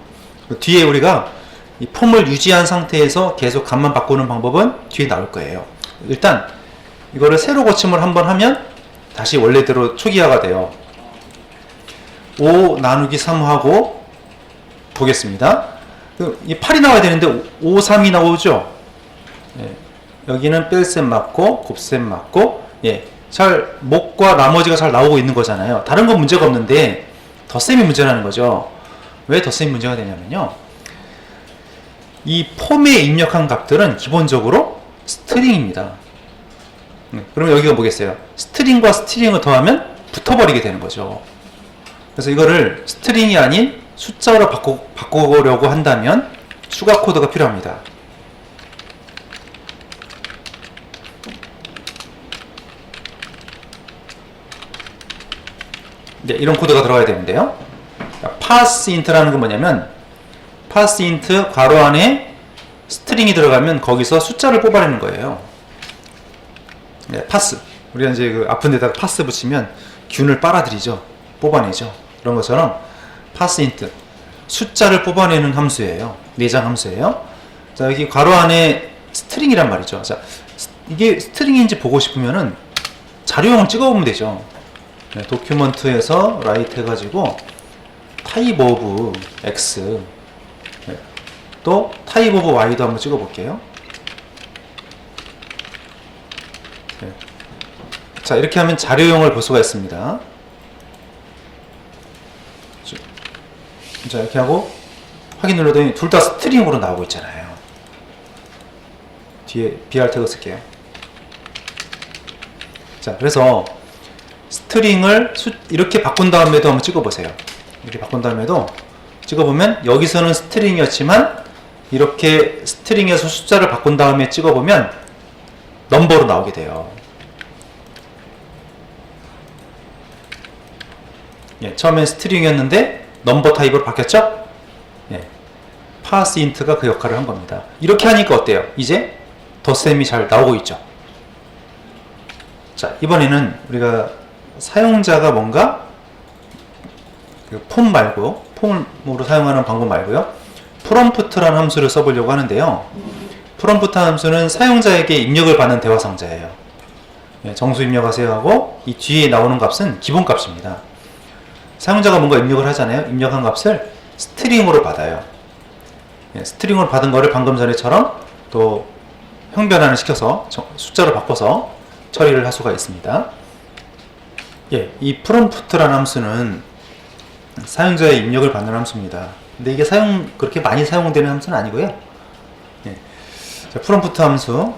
뒤에 우리가 이 폼을 유지한 상태에서 계속 값만 바꾸는 방법은 뒤에 나올 거예요. 일단 이거를 새로 고침을 한번 하면 다시 원래대로 초기화가 돼요. 5 나누기 3하고 보겠습니다. 이 8이 나와야 되는데 5, 3이 나오죠. 예, 여기는 뺄셈 맞고 곱셈 맞고, 예, 잘 목과 나머지가 잘 나오고 있는 거잖아요. 다른 건 문제가 없는데 덧셈이 문제라는 거죠. 왜 덧셈이 문제가 되냐면요, 이 폼에 입력한 값들은 기본적으로 스트링입니다. 그러면 여기가 뭐겠어요? 스트링과 스트링을 더하면 붙어버리게 되는 거죠. 그래서 이거를 스트링이 아닌 숫자로 바꾸려고 한다면 추가 코드가 필요합니다. 네, 이런 코드가 들어가야 되는데요. parseInt라는 건 뭐냐면 parseInt 괄호 안에 스트링이 들어가면 거기서 숫자를 뽑아내는 거예요. 네, pass. 우리가 이제 그 아픈 데다가 pass 붙이면 균을 빨아들이죠. 뽑아내죠. 그런 것처럼 parseInt 숫자를 뽑아내는 함수예요. 내장 함수예요. 자, 여기 괄호 안에 스트링이란 말이죠. 자, 이게 스트링인지 보고 싶으면은 자료형을 찍어보면 되죠. 네, 도큐먼트에서 write 해가지고 type of x, 네, 또 type of y도 한번 찍어볼게요. 네. 자, 이렇게 하면 자료형을 볼 수가 있습니다. 자, 이렇게 하고 확인 눌러더니 둘 다 스트링으로 나오고 있잖아요. 뒤에 br 태그 쓸게요. 자, 그래서 스트링을 이렇게 바꾼 다음에도 한번 찍어보세요. 이렇게 바꾼 다음에도 찍어보면 여기서는 스트링이었지만 이렇게 스트링에서 숫자를 바꾼 다음에 찍어보면 넘버로 나오게 돼요. 예, 처음엔 스트링이었는데 넘버 타입으로 바뀌었죠? 예, parseInt가 그 역할을 한 겁니다. 이렇게 하니까 어때요? 이제 덧셈이 잘 나오고 있죠. 자, 이번에는 우리가 사용자가 뭔가 폼 말고, 폼으로 사용하는 방법 말고요. 프롬프트라는 함수를 써보려고 하는데요. 프롬프트 함수는 사용자에게 입력을 받는 대화 상자예요. 정수 입력하세요 하고 이 뒤에 나오는 값은 기본 값입니다. 사용자가 뭔가 입력을 하잖아요. 입력한 값을 스트링으로 받아요. 스트링으로 받은 거를 방금 전에처럼 또 형변환을 시켜서 숫자로 바꿔서 처리를 할 수가 있습니다. 이 프롬프트라는 함수는 사용자의 입력을 받는 함수입니다. 근데 이게 그렇게 많이 사용되는 함수는 아니고요. 자, 프롬프트 함수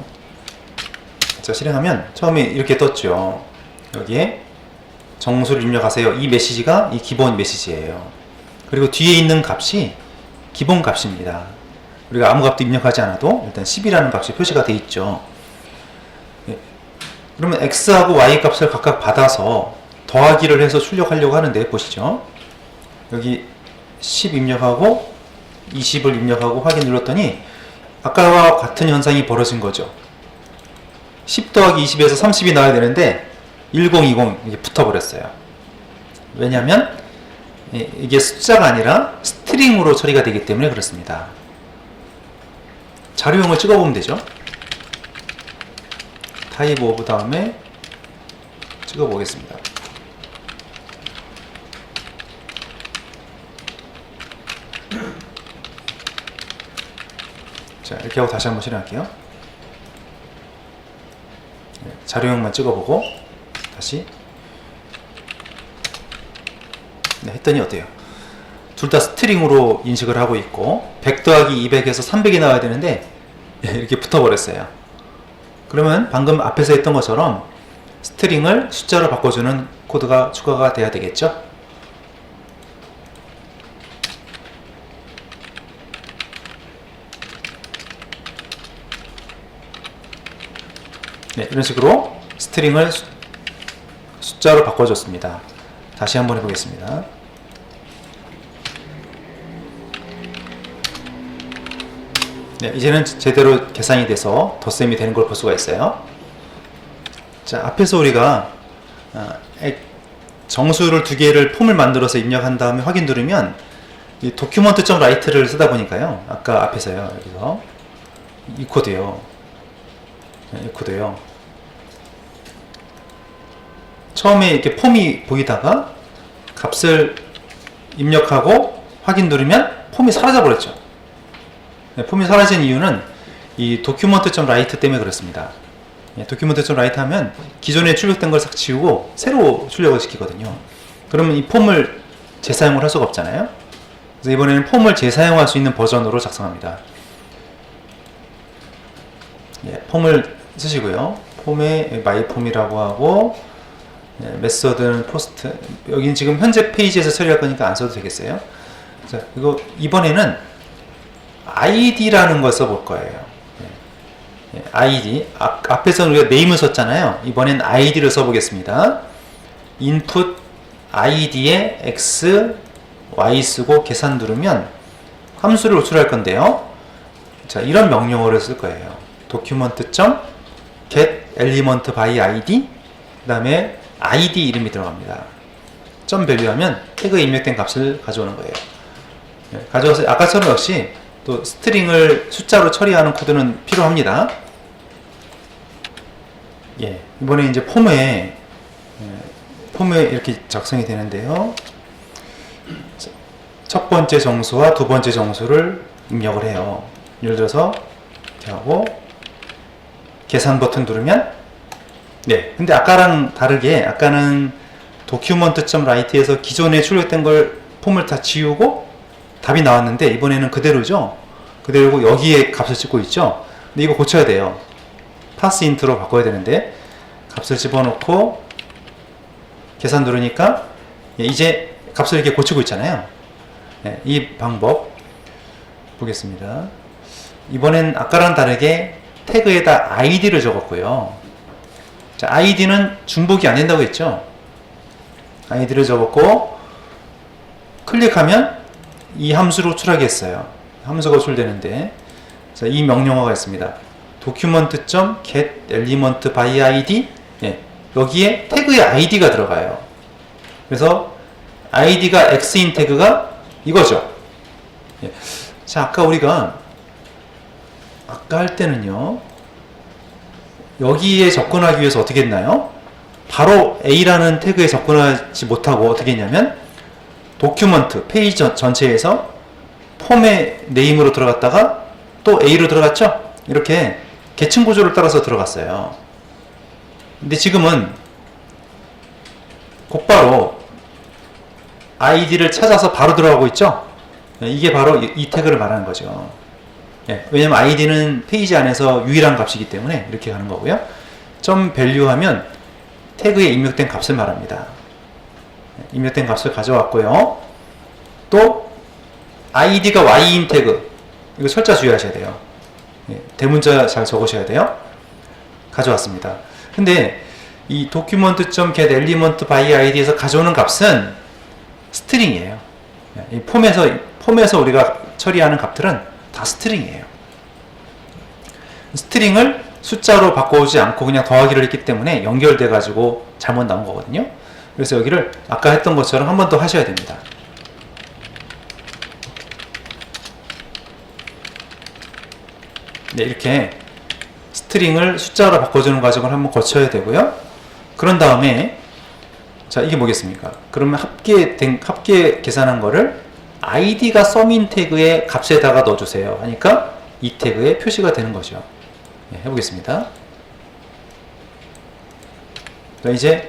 자, 실행하면 처음에 이렇게 떴죠. 여기에 정수를 입력하세요. 이 메시지가 이 기본 메시지예요. 그리고 뒤에 있는 값이 기본 값입니다. 우리가 아무 값도 입력하지 않아도 일단 10이라는 값이 표시가 되어 있죠. 그러면 x하고 y 값을 각각 받아서 더하기를 해서 출력하려고 하는데 보시죠. 여기 10 입력하고 20을 입력하고 확인 눌렀더니 아까와 같은 현상이 벌어진 거죠. 10 더하기 20에서 30이 나와야 되는데 1020 이게 붙어버렸어요. 왜냐하면 이게 숫자가 아니라 스트링으로 처리가 되기 때문에 그렇습니다. 자료형을 찍어보면 되죠. 타입 오브 다음에 찍어보겠습니다. 자, 이렇게 하고 다시 한번 실행할게요. 자료형만 찍어보고 다시 했더니 어때요? 둘 다 스트링으로 인식을 하고 있고 100 더하기 200에서 300이 나와야 되는데 이렇게 붙어버렸어요. 그러면 방금 앞에서 했던 것처럼 스트링을 숫자로 바꿔주는 코드가 추가가 돼야 되겠죠? 이런 식으로 스트링을 숫자로 바꿔줬습니다. 다시 한번 해보겠습니다. 이제는 제대로 계산이 돼서 덧셈이 되는 걸 볼 수가 있어요. 자, 앞에서 우리가 정수를 두 개를 폼을 만들어서 입력한 다음에 확인 누르면 이 document.write를 쓰다 보니까요. 아까 앞에서요. 여기서 이 코드요. 이 코드요. 처음에 이렇게 폼이 보이다가 값을 입력하고 확인 누르면 폼이 사라져 버렸죠. 폼이 사라진 이유는 이 document.write 때문에 그렇습니다. document.write 하면 기존에 출력된 걸 싹 지우고 새로 출력을 시키거든요. 그러면 이 폼을 재사용을 할 수가 없잖아요. 그래서 이번에는 폼을 재사용할 수 있는 버전으로 작성합니다. 폼을 쓰시고요. 폼에 my폼이라고 하고 메서드는 포스트. 여기는 지금 현재 페이지에서 처리할 거니까 안 써도 되겠어요. 자, 그리고 이번에는 id라는 걸 써볼 거예요. id. 앞에서는 우리가 name을 썼잖아요. 이번엔 id를 써보겠습니다. input id에 x, y 쓰고 계산 누르면 함수를 호출할 건데요. 자, 이런 명령어를 쓸 거예요. document.get element by id 그 다음에 id 이름이 들어갑니다. 점 밸류 하면 태그에 입력된 값을 가져오는 거예요. 가져와서 아까처럼 역시 또 스트링을 숫자로 처리하는 코드는 필요합니다. 이번에 이제 폼에 이렇게 작성이 되는데요. 첫 번째 정수와 두 번째 정수를 입력을 해요. 예를 들어서 이렇게 하고 계산 버튼 누르면 근데 아까랑 다르게 아까는 document.write에서 기존에 출력된 걸 폼을 다 지우고 답이 나왔는데 이번에는 그대로죠. 그대로고 여기에 값을 찍고 있죠. 근데 이거 고쳐야 돼요. pass int로 바꿔야 되는데 값을 집어넣고 계산 누르니까 이제 값을 이렇게 고치고 있잖아요. 이 방법 보겠습니다. 이번엔 아까랑 다르게 태그에다 id를 적었고요. 자, id는 중복이 안 된다고 했죠. id를 적었고 클릭하면 이 함수를 호출하겠어요. 함수가 호출되는데 자, 이 명령어가 있습니다. document.get element by id 여기에 태그의 id가 들어가요. 그래서 id가 x인 태그가 이거죠. 예. 자, 아까 할 때는요, 여기에 접근하기 위해서 어떻게 했나요? 바로 a라는 태그에 접근하지 못하고 어떻게 했냐면 도큐먼트 페이지 전체에서 폼의 네임으로 들어갔다가 또 a로 들어갔죠. 이렇게 계층 구조를 따라서 들어갔어요. 근데 지금은 곧바로 id를 찾아서 바로 들어가고 있죠. 이게 바로 이 태그를 말하는 거죠. 왜냐면 id는 페이지 안에서 유일한 값이기 때문에 이렇게 가는 거고요. 점 밸류 하면 태그에 입력된 값을 말합니다. 입력된 값을 가져왔고요. 또 id가 y인 태그, 이거 철자 주의하셔야 돼요. 대문자 잘 적으셔야 돼요. 가져왔습니다. 근데 이 document.getElementById에서 가져오는 값은 스트링이에요. 이 폼에서 우리가 처리하는 값들은 다 스트링이에요. 스트링을 숫자로 바꿔오지 않고 그냥 더하기를 했기 때문에 연결돼 가지고 잘못 나온 거거든요. 그래서 여기를 아까 했던 것처럼 한 번 더 하셔야 됩니다. 네, 이렇게 스트링을 숫자로 바꿔주는 과정을 한번 거쳐야 되고요. 그런 다음에 자, 이게 뭐겠습니까? 그러면 합계 계산한 거를 id가 썸인 태그의 값에다가 넣어주세요 하니까 이 태그에 표시가 되는 거죠. 네, 해보겠습니다. 자, 이제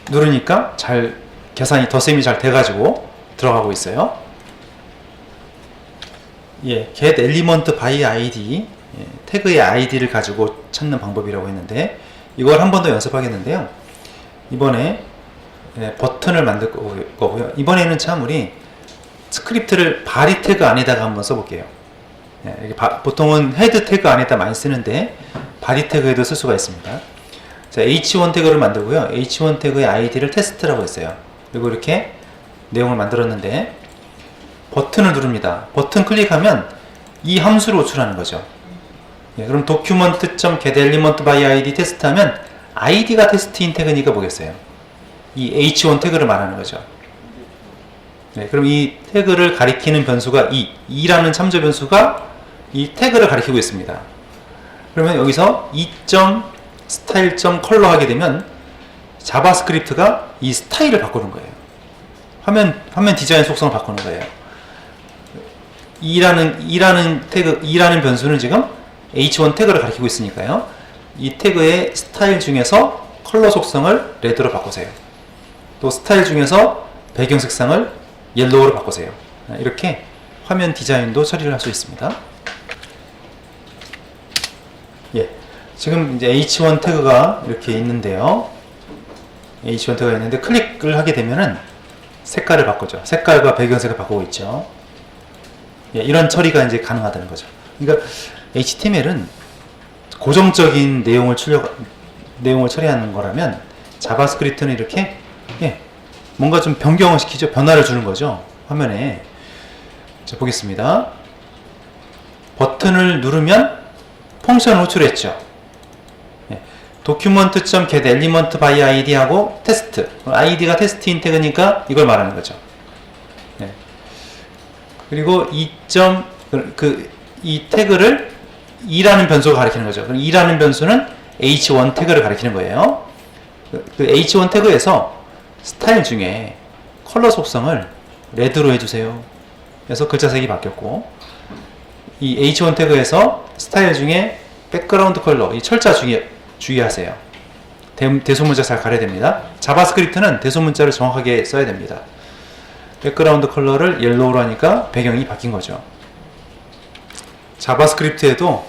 누르니까 잘 계산이 덧셈이 잘 돼가지고 들어가고 있어요. get element by id, 태그의 id를 가지고 찾는 방법이라고 했는데 이걸 한 번 더 연습하겠는데요. 이번에 버튼을 만들 거고요. 이번에는 참 우리 스크립트를 body 태그 안에다가 한번 써볼게요. 보통은 헤드 태그 안에다 많이 쓰는데 body 태그에도 쓸 수가 있습니다. 자, h1 태그를 만들고요. h1 태그의 id를 테스트라고 했어요. 그리고 이렇게 내용을 만들었는데 버튼을 누릅니다. 버튼 클릭하면 이 함수를 호출하는 거죠. 그럼 document.getElementById 테스트하면 id가 테스트인 태그니까 뭐겠어요? 이 h1 태그를 말하는 거죠. 그럼 이 태그를 가리키는 변수가 e라는 참조 변수가 이 태그를 가리키고 있습니다. 그러면 여기서 e.style.color 하게 되면 자바스크립트가 이 스타일을 바꾸는 거예요. 화면 디자인 속성을 바꾸는 거예요. e라는 변수는 지금 h1 태그를 가리키고 있으니까요. 이 태그의 스타일 중에서 컬러 속성을 레드로 바꾸세요. 또 스타일 중에서 배경 색상을 옐로우로 바꾸세요. 이렇게 화면 디자인도 처리를 할 수 있습니다. 지금 이제 h1 태그가 이렇게 있는데요. h1 태그가 있는데 클릭을 하게 되면은 색깔을 바꾸죠. 색깔과 배경색을 바꾸고 있죠. 이런 처리가 이제 가능하다는 거죠. 그러니까 HTML은 고정적인 내용을 처리하는 거라면 자바스크립트는 이렇게 뭔가 좀 변경을 시키죠. 변화를 주는 거죠. 화면에. 자, 보겠습니다. 버튼을 누르면 펑션을 호출했죠. document.getElementById 하고 테스트. id가 테스트인 태그니까 이걸 말하는 거죠. 그리고 이 태그를 e라는 변수가 가리키는 거죠. 그럼 e라는 변수는 h1 태그를 가리키는 거예요. 그 h1 태그에서 스타일 중에 컬러 속성을 레드로 해주세요. 그래서 글자색이 바뀌었고, 이 h1 태그에서 스타일 중에 백그라운드 컬러, 이 철자 주의하세요. 대소문자 잘 가려야 됩니다. 자바스크립트는 대소문자를 정확하게 써야 됩니다. 백그라운드 컬러를 옐로우로 하니까 배경이 바뀐 거죠. 자바스크립트에도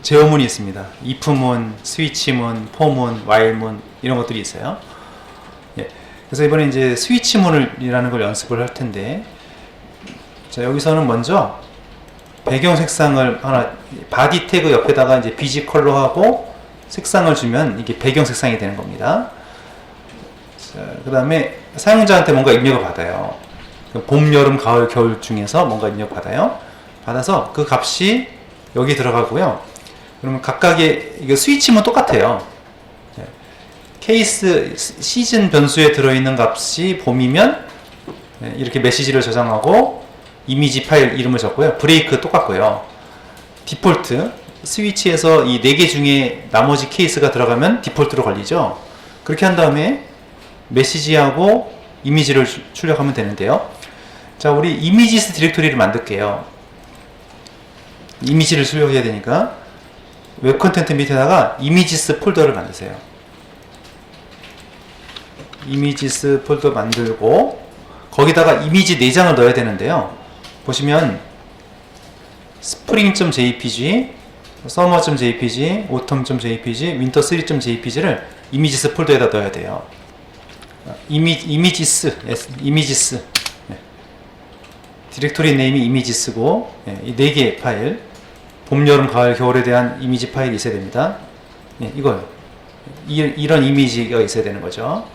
제어문이 있습니다. if문, 스위치문, for문, while문 이런 것들이 있어요. 그래서 이번에 이제 스위치문이라는 걸 연습을 할 텐데, 자, 여기서는 먼저 배경 색상을 하나, 바디 태그 옆에다가 이제 BG 컬러하고 색상을 주면 이게 배경 색상이 되는 겁니다. 그 다음에 사용자한테 뭔가 입력을 받아요. 봄, 여름, 가을, 겨울 중에서 뭔가 입력 받아요. 받아서 그 값이 여기 들어가고요. 그러면 각각의 이게 스위치문 똑같아요. 케이스 시즌 변수에 들어있는 값이 봄이면 이렇게 메시지를 저장하고 이미지 파일 이름을 적고요. 브레이크 똑같고요. 디폴트 스위치에서 이 4개 중에 나머지 케이스가 들어가면 디폴트로 걸리죠. 그렇게 한 다음에 메시지하고 이미지를 출력하면 되는데요. 자, 우리 이미지스 디렉토리를 만들게요. 이미지를 출력해야 되니까 웹 컨텐트 밑에다가 이미지스 폴더를 만드세요. 이미지스 폴더 만들고 거기다가 이미지 4장을 넣어야 되는데요. 보시면 spring.jpg, summer.jpg, autumn.jpg, winter3.jpg를 이미지스 폴더에다 넣어야 돼요. 이미지스 네. 디렉토리 네임이 이미지스고 이 4개의 파일 봄, 여름, 가을, 겨울에 대한 이미지 파일이 있어야 됩니다. 이거요. 이런 이미지가 있어야 되는 거죠.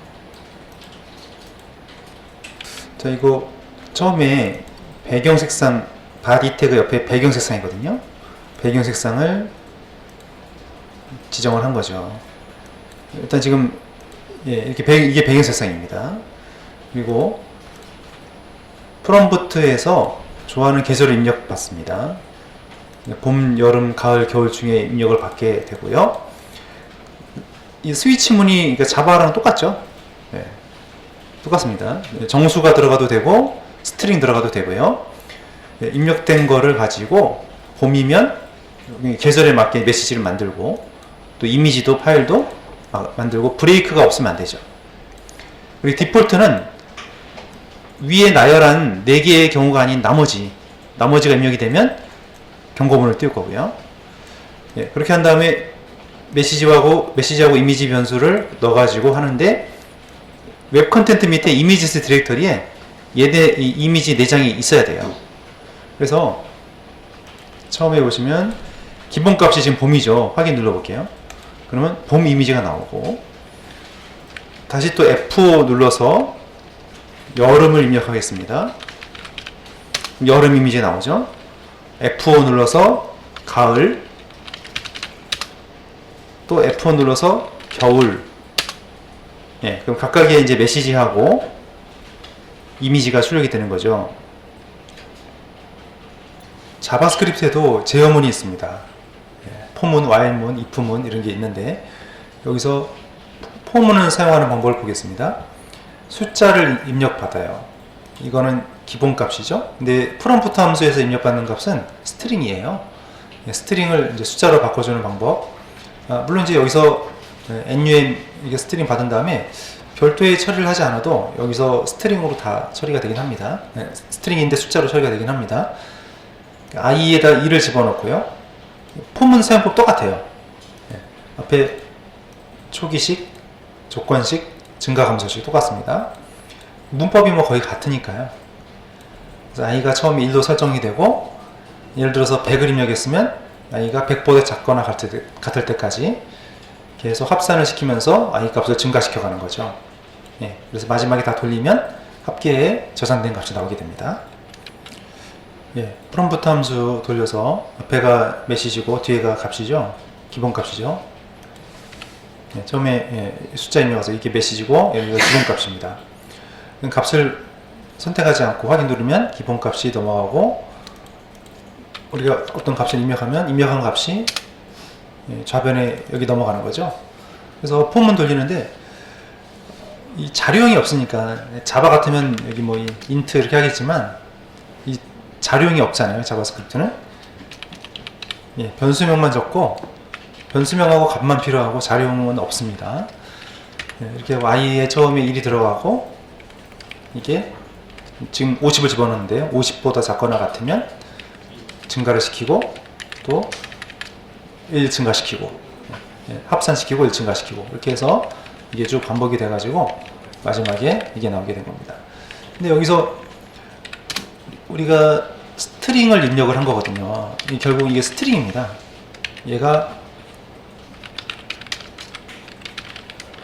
자, 이거 처음에 배경 색상 바디 태그 옆에 배경 색상이거든요. 배경 색상을 지정을 한 거죠. 일단 지금 이렇게 이게 배경 색상입니다. 그리고 프롬프트에서 좋아하는 계절을 입력받습니다. 봄, 여름, 가을, 겨울 중에 입력을 받게 되고요. 이 스위치 문이 그러니까 자바랑 똑같죠? 네, 똑같습니다. 정수가 들어가도 되고 스트링 들어가도 되고요. 네, 입력된 거를 가지고 봄이면 계절에 맞게 메시지를 만들고 또 이미지도 파일도 만들고 브레이크가 없으면 안 되죠. 그리고 디폴트는 위에 나열한 4개의 경우가 아닌 나머지가 입력이 되면 경고문을 띄울 거고요. 예, 그렇게 한 다음에 메시지하고 이미지 변수를 넣어가지고 하는데 웹 컨텐트 밑에 이미지스 디렉터리에 이 이미지 4장이 있어야 돼요. 그래서 처음에 보시면 기본값이 지금 봄이죠. 확인 눌러볼게요. 그러면 봄 이미지가 나오고 다시 또 F5 눌러서 여름을 입력하겠습니다. 여름 이미지 나오죠. F5 눌러서 가을, 또 F5 눌러서 겨울. 예, 그럼 각각의 이제 메시지하고 이미지가 출력이 되는 거죠. 자바스크립트에도 제어문이 있습니다. 포문, while문, if문 이런 게 있는데 여기서 포문을 사용하는 방법을 보겠습니다. 숫자를 입력받아요. 이거는 기본값이죠. 근데 프롬프트 함수에서 입력받는 값은 스트링이에요. 스트링을 이제 숫자로 바꿔주는 방법. 물론 이제 여기서 NUM 이게 스트링 받은 다음에 별도의 처리를 하지 않아도 여기서 스트링으로 다 처리가 되긴 합니다. 스트링인데 숫자로 처리가 되긴 합니다. i에다 2를 집어넣고요. 포문 사용법 똑같아요. 앞에 초기식, 조건식, 증가감소식 똑같습니다. 문법이 뭐 거의 같으니까요. 그래서 i가 처음에 1로 설정이 되고 예를 들어서 100을 입력했으면 i가 100보다 작거나 같을 때까지 계속 합산을 시키면서 i 값을 증가시켜 가는 거죠. 그래서 마지막에 다 돌리면 합계에 저장된 값이 나오게 됩니다. 프롬프트 함수 돌려서 앞에가 메시지고 뒤에가 값이죠. 기본 값이죠. 처음에 숫자 입력해서 이게 메시지고 여기가 기본 값입니다. 값을 선택하지 않고 확인 누르면 기본 값이 넘어가고 우리가 어떤 값을 입력하면 입력한 값이 좌변에 여기 넘어가는 거죠. 그래서 폼은 돌리는데 이 자료형이 없으니까 자바 같으면 여기 뭐 인트 이렇게 하겠지만 이 자료형이 없잖아요. 자바스크립트는 변수명만 적고 변수명하고 값만 필요하고 자료형은 없습니다. 이렇게 y에 처음에 1이 들어가고 이게 지금 50을 집어넣는데요. 50보다 작거나 같으면 증가를 시키고 또 1 증가시키고 합산시키고 1 증가시키고 이렇게 해서 이게 쭉 반복이 돼가지고 마지막에 이게 나오게 된 겁니다. 근데 여기서 우리가 스트링을 입력을 한 거거든요. 결국 이게 스트링입니다. 얘가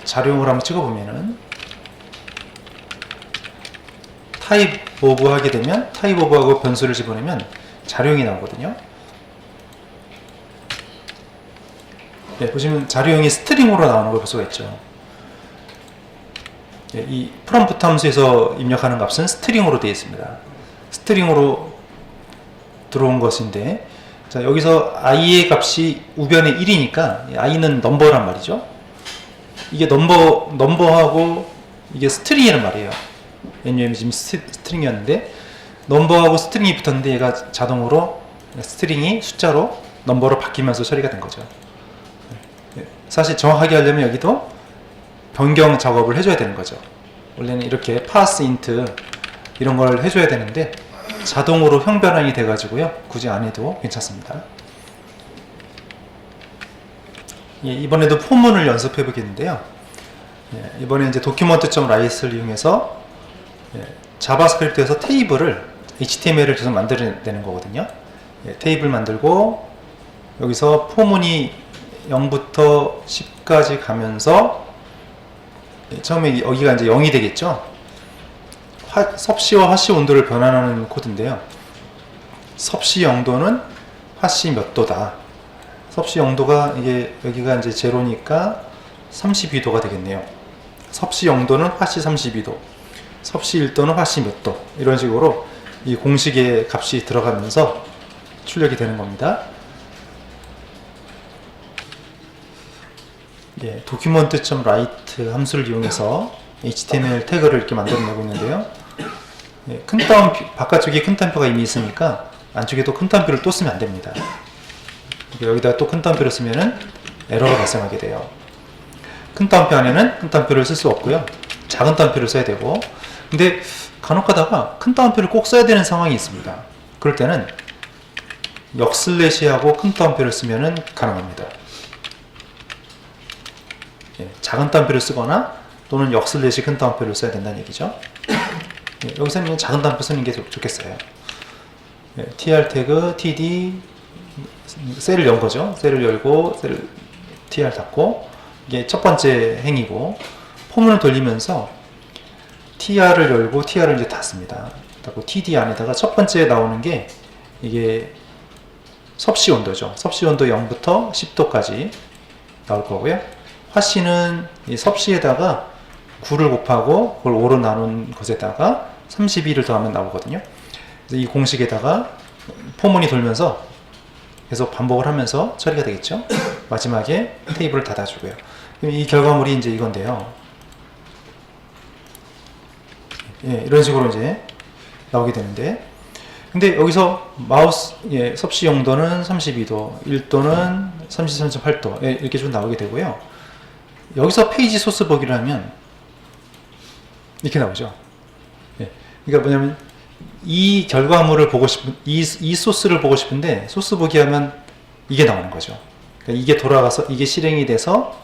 자료용을 한번 찍어보면은 타입 오브 하게 되면 타입 오브하고 변수를 집어넣으면 자료용이 나오거든요. 보시면 자료용이 스트링으로 나오는 걸 볼 수가 있죠. 이 프롬프트 함수에서 입력하는 값은 스트링으로 되어 있습니다. 스트링으로 들어온 것인데, 자, 여기서 i의 값이 우변에 1이니까 i는 넘버란 말이죠. 이게 넘버하고 이게 스트링이란 말이에요. NUM이 지금 스트링이었는데 넘버하고 스트링이 붙었는데 얘가 자동으로 스트링이 숫자로 넘버로 바뀌면서 처리가 된 거죠. 사실 정확하게 하려면 여기도 변경 작업을 해줘야 되는 거죠. 원래는 이렇게 pass int 이런 걸 해줘야 되는데 자동으로 형 변환이 돼가지고요. 굳이 안 해도 괜찮습니다. 예, 이번에도 포문을 연습해 보겠는데요. 예, 이번에 이제 document.write를 이용해서 자바스크립트에서 테이블을 HTML을 계속 만들어내는 거거든요. 예, 테이블 만들고 여기서 포문이 0부터 10까지 가면서 처음에 여기가 이제 0이 되겠죠. 섭씨와 화씨 온도를 변환하는 코드인데요. 섭씨 0도는 화씨 몇 도다. 섭씨 0도가 이게 여기가 이제 제로니까 32도가 되겠네요. 섭씨 0도는 화씨 32도. 섭씨 1도는 화씨 몇 도. 이런 식으로 이 공식의 값이 들어가면서 출력이 되는 겁니다. 예, document.write 함수를 이용해서 HTML 태그를 이렇게 만들어내고 있는데요. 예, 큰 따옴표, 바깥쪽에 큰 따옴표가 이미 있으니까 안쪽에도 큰 따옴표를 또 쓰면 안 됩니다. 여기다 또 큰 따옴표를 쓰면은 에러가 발생하게 돼요. 큰 따옴표 안에는 큰 따옴표를 쓸 수 없고요. 작은 따옴표를 써야 되고, 근데 간혹 가다가 큰 따옴표를 꼭 써야 되는 상황이 있습니다. 그럴 때는 역슬래시하고 큰 따옴표를 쓰면은 가능합니다. 예, 작은 따옴표를 쓰거나 또는 역슬래시 큰 따옴표를 써야 된다는 얘기죠. 예, 여기서는 작은 따옴표 쓰는 게 좋겠어요. 예, tr 태그 td 셀을 연 거죠. 셀을 열고 셀을 tr 닫고, 이게 첫 번째 행위고, 포문을 돌리면서 tr을 열고 tr을 이제 닫습니다. 닫고 td 안에다가 첫 번째 나오는 게 이게 섭씨 온도죠. 섭씨 온도 0부터 10도까지 나올 거고요. 화씨는 이 섭씨에다가 9를 곱하고 그걸 5로 나눈 것에다가 32를 더하면 나오거든요. 그래서 이 공식에다가 포문이 돌면서 계속 반복을 하면서 처리가 되겠죠. 마지막에 테이블을 닫아주고요. 이 결과물이 이제 이건데요. 예, 이런 식으로 이제 나오게 되는데, 근데 여기서 마우스, 예, 섭씨 0도는 32도, 1도는 33.8도, 예, 이렇게 좀 나오게 되고요. 여기서 페이지 소스 보기를 하면 이렇게 나오죠. 예, 그러니까 뭐냐면 이 결과물을 보고 싶은, 이 소스를 보고 싶은데 소스 보기 하면 이게 나오는 거죠. 그러니까 이게 돌아가서 이게 실행이 돼서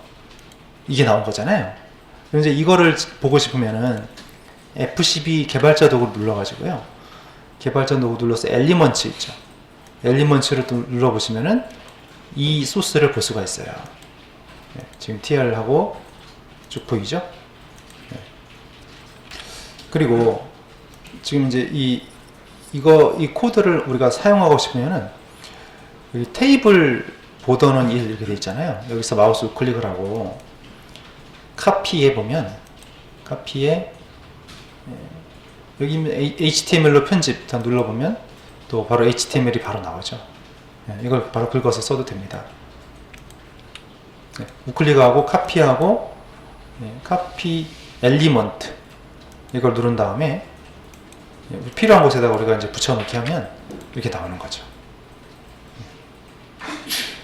이게 나온 거잖아요. 그럼 이제 이거를 보고 싶으면은 F12 개발자 도구를 눌러가지고요. 개발자 도구 눌러서 엘리먼츠 있죠. 엘리먼츠를 눌러보시면은 이 소스를 볼 수가 있어요. 네, 지금 TR하고 쭉 보이죠? 네. 그리고 지금 이제 이 코드를 우리가 사용하고 싶으면은 여기 테이블 보더는 1 이렇게 돼 있잖아요. 여기서 마우스 우클릭을 하고 카피에 보면 카피에 여기 HTML로 편집 다 눌러보면 또 바로 HTML이 바로 나오죠. 이걸 바로 긁어서 써도 됩니다. 우클릭하고 카피하고 카피 엘리먼트 이걸 누른 다음에 필요한 곳에다가 우리가 이제 붙여넣기 하면 이렇게 나오는 거죠.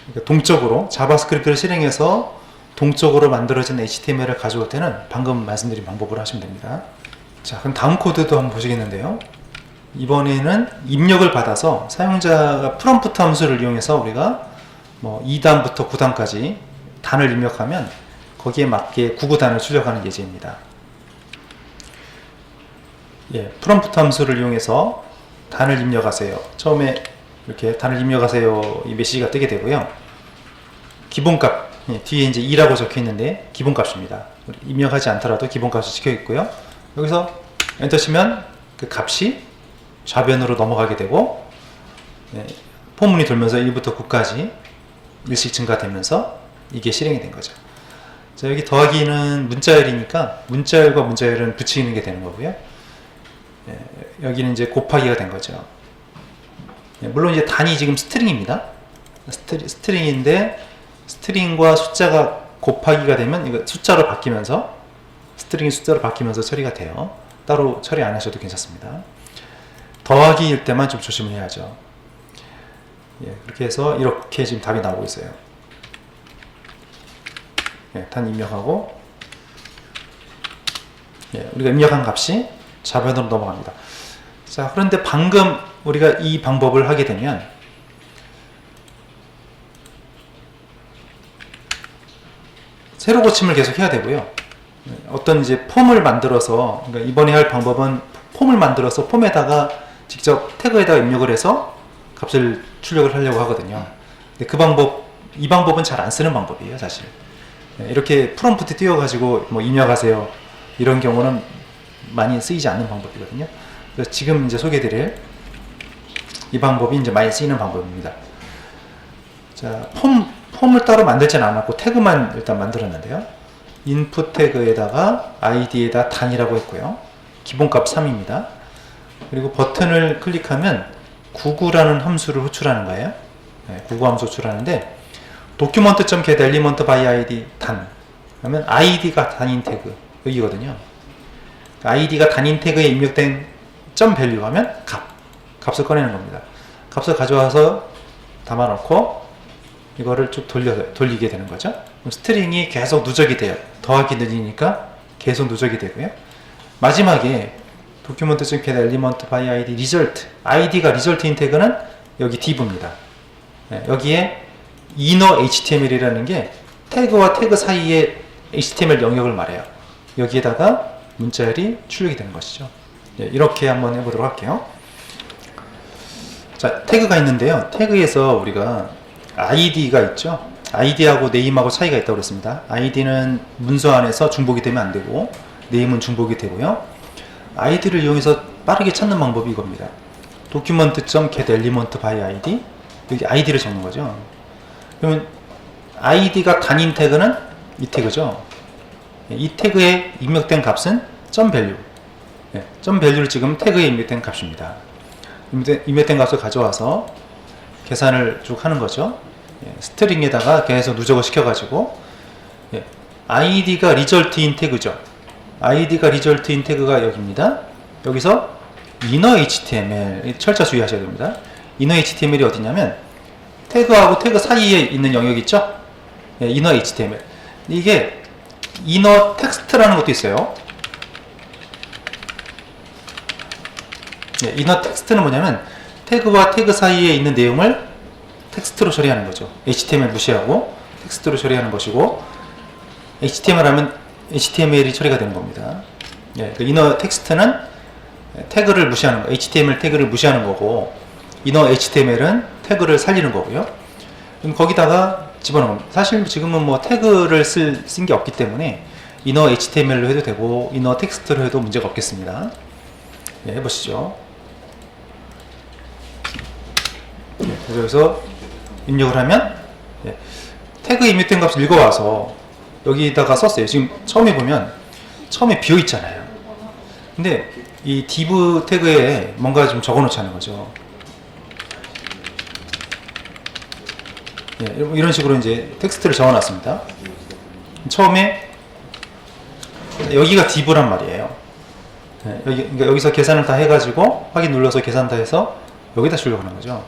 그러니까 동적으로 자바스크립트를 실행해서 동적으로 만들어진 HTML을 가져올 때는 방금 말씀드린 방법으로 하시면 됩니다. 자, 그럼 다음 코드도 한번 보시겠는데요. 이번에는 입력을 받아서 사용자가 프롬프트 함수를 이용해서 우리가 뭐 2단부터 9단까지 단을 입력하면 거기에 맞게 구구단을 출력하는 예제입니다. 예, 프롬프트 함수를 이용해서 단을 입력하세요. 처음에 이렇게 단을 입력하세요 이 메시지가 뜨게 되고요. 기본값, 예, 뒤에 이제 2라고 적혀 있는데 기본값입니다. 입력하지 않더라도 기본값이 찍혀 있고요. 여기서 엔터 치면 그 값이 좌변으로 넘어가게 되고, 예, 포문이 돌면서 1부터 9까지 일씩 증가되면서 이게 실행이 된 거죠. 자, 여기 더하기는 문자열이니까 문자열과 문자열은 붙이는 게 되는 거고요. 예, 여기는 이제 곱하기가 된 거죠. 예, 물론 이제 단위 지금 스트링입니다. 스트링인데 스트링과 숫자가 곱하기가 되면 이거 숫자로 바뀌면서 스트링이 숫자로 바뀌면서 처리가 돼요. 따로 처리 안 하셔도 괜찮습니다. 더하기일 때만 좀 조심을 해야죠. 예, 그렇게 해서 이렇게 지금 답이 나오고 있어요. 예, 단 입력하고, 예, 우리가 입력한 값이 자변으로 넘어갑니다. 자, 그런데 방금 우리가 이 방법을 하게 되면 세로 고침을 계속 해야 되고요. 어떤 이제 폼을 만들어서, 그러니까 이번에 할 방법은 폼을 만들어서 폼에다가 직접 태그에다가 입력을 해서 값을 출력을 하려고 하거든요. 근데 이 방법은 잘 안 쓰는 방법이에요, 사실. 이렇게 프롬프트 띄워가지고 뭐 입력하세요. 이런 경우는 많이 쓰이지 않는 방법이거든요. 그래서 지금 이제 소개드릴 이 방법이 이제 많이 쓰이는 방법입니다. 자, 폼을 따로 만들지는 않았고 태그만 일단 만들었는데요. 인풋 태그에다가 id에다 단이라고 했고요. 기본값 3입니다. 그리고 버튼을 클릭하면 99라는 함수를 호출하는 거예요. 네, 99 함수 호출하는데 document.get element by id 단 그러면 id가 단인 태그 여기거든요. id가 단인 태그에 입력된 .value 하면 값을 꺼내는 겁니다. 값을 가져와서 담아놓고 이거를 쭉 돌리게 되는 거죠. 그럼 스트링이 계속 누적이 돼요. 더하기 늘리니까 계속 누적이 되고요. 마지막에 document.get element by id result id가 result인 태그는 여기 div입니다. 네, 여기에 inner html이라는 게 태그와 태그 사이에 html 영역을 말해요. 여기에다가 문자열이 출력이 되는 것이죠. 네, 이렇게 한번 해보도록 할게요. 자, 태그가 있는데요. 태그에서 우리가 id가 있죠. id하고 name하고 차이가 있다고 그랬습니다. id는 문서 안에서 중복이 되면 안 되고 name은 중복이 되고요. id를 이용해서 빠르게 찾는 방법이 이겁니다. document.get element by id 여기 id를 적는 거죠. 그러면 id가 단인 태그는 이 태그죠. 이 태그에 입력된 값은 .value .value를 지금 태그에 입력된 값입니다. 입력된 값을 가져와서 계산을 쭉 하는 거죠. 스트링에다가 계속 누적을 시켜가지고 id가 result인 태그죠. id가 result인 태그가 여기입니다. 여기서 inner html 철저 주의하셔야 됩니다. inner html이 어디냐면 태그하고 태그 사이에 있는 영역 있죠? inner html 이게 inner 텍스트라는 것도 있어요. inner 텍스트는 뭐냐면 태그와 태그 사이에 있는 내용을 텍스트로 처리하는 거죠. HTML 무시하고 텍스트로 처리하는 것이고 HTML 하면 HTML이 처리가 되는 겁니다. 그 inner 텍스트는 태그를 무시하는 거, HTML 태그를 무시하는 거고 inner HTML은 태그를 살리는 거고요. 그럼 거기다가 집어넣으면 사실 지금은 뭐 태그를 쓴 게 없기 때문에 inner HTML로 해도 되고 inner 텍스트로 해도 문제가 없겠습니다. 해보시죠. 그래서 여기서 입력을 하면 태그에 입력된 값을 읽어와서 여기다가 썼어요. 지금 처음에 보면 처음에 비어 있잖아요. 근데 이 div 태그에 뭔가 좀 적어 놓자는 거죠. 이런 식으로 이제 텍스트를 적어 놨습니다. 처음에 여기가 div란 말이에요. 그러니까 여기서 계산을 다 해가지고 확인 눌러서 계산 다 해서 여기다 출력하는 거죠.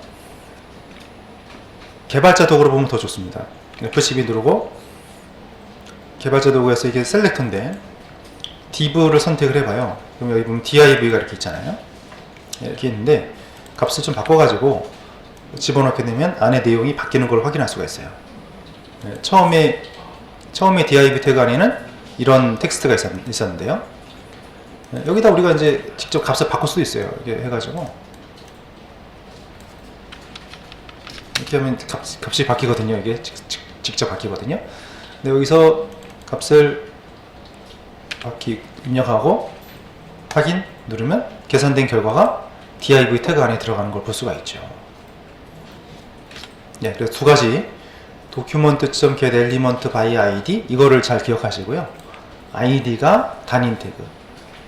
개발자 도구로 보면 더 좋습니다. F12 누르고 개발자 도구에서 이게 셀렉트인데 div를 선택을 해봐요. 그럼 여기 보면 div가 이렇게 있잖아요. 이렇게 있는데 값을 좀 바꿔가지고 집어넣게 되면 안에 내용이 바뀌는 걸 확인할 수가 있어요. 처음에 div 태그 안에는 이런 텍스트가 있었는데요. 여기다 우리가 이제 직접 값을 바꿀 수도 있어요. 이렇게 해가지고 이렇게 하면 값이 바뀌거든요. 이게 직접 바뀌거든요. 근데 여기서 값을 입력하고 확인 누르면 계산된 결과가 div 태그 안에 들어가는 걸 볼 수가 있죠. 그래서 두 가지 document.get element by id 이거를 잘 기억하시고요. id가 단임 태그,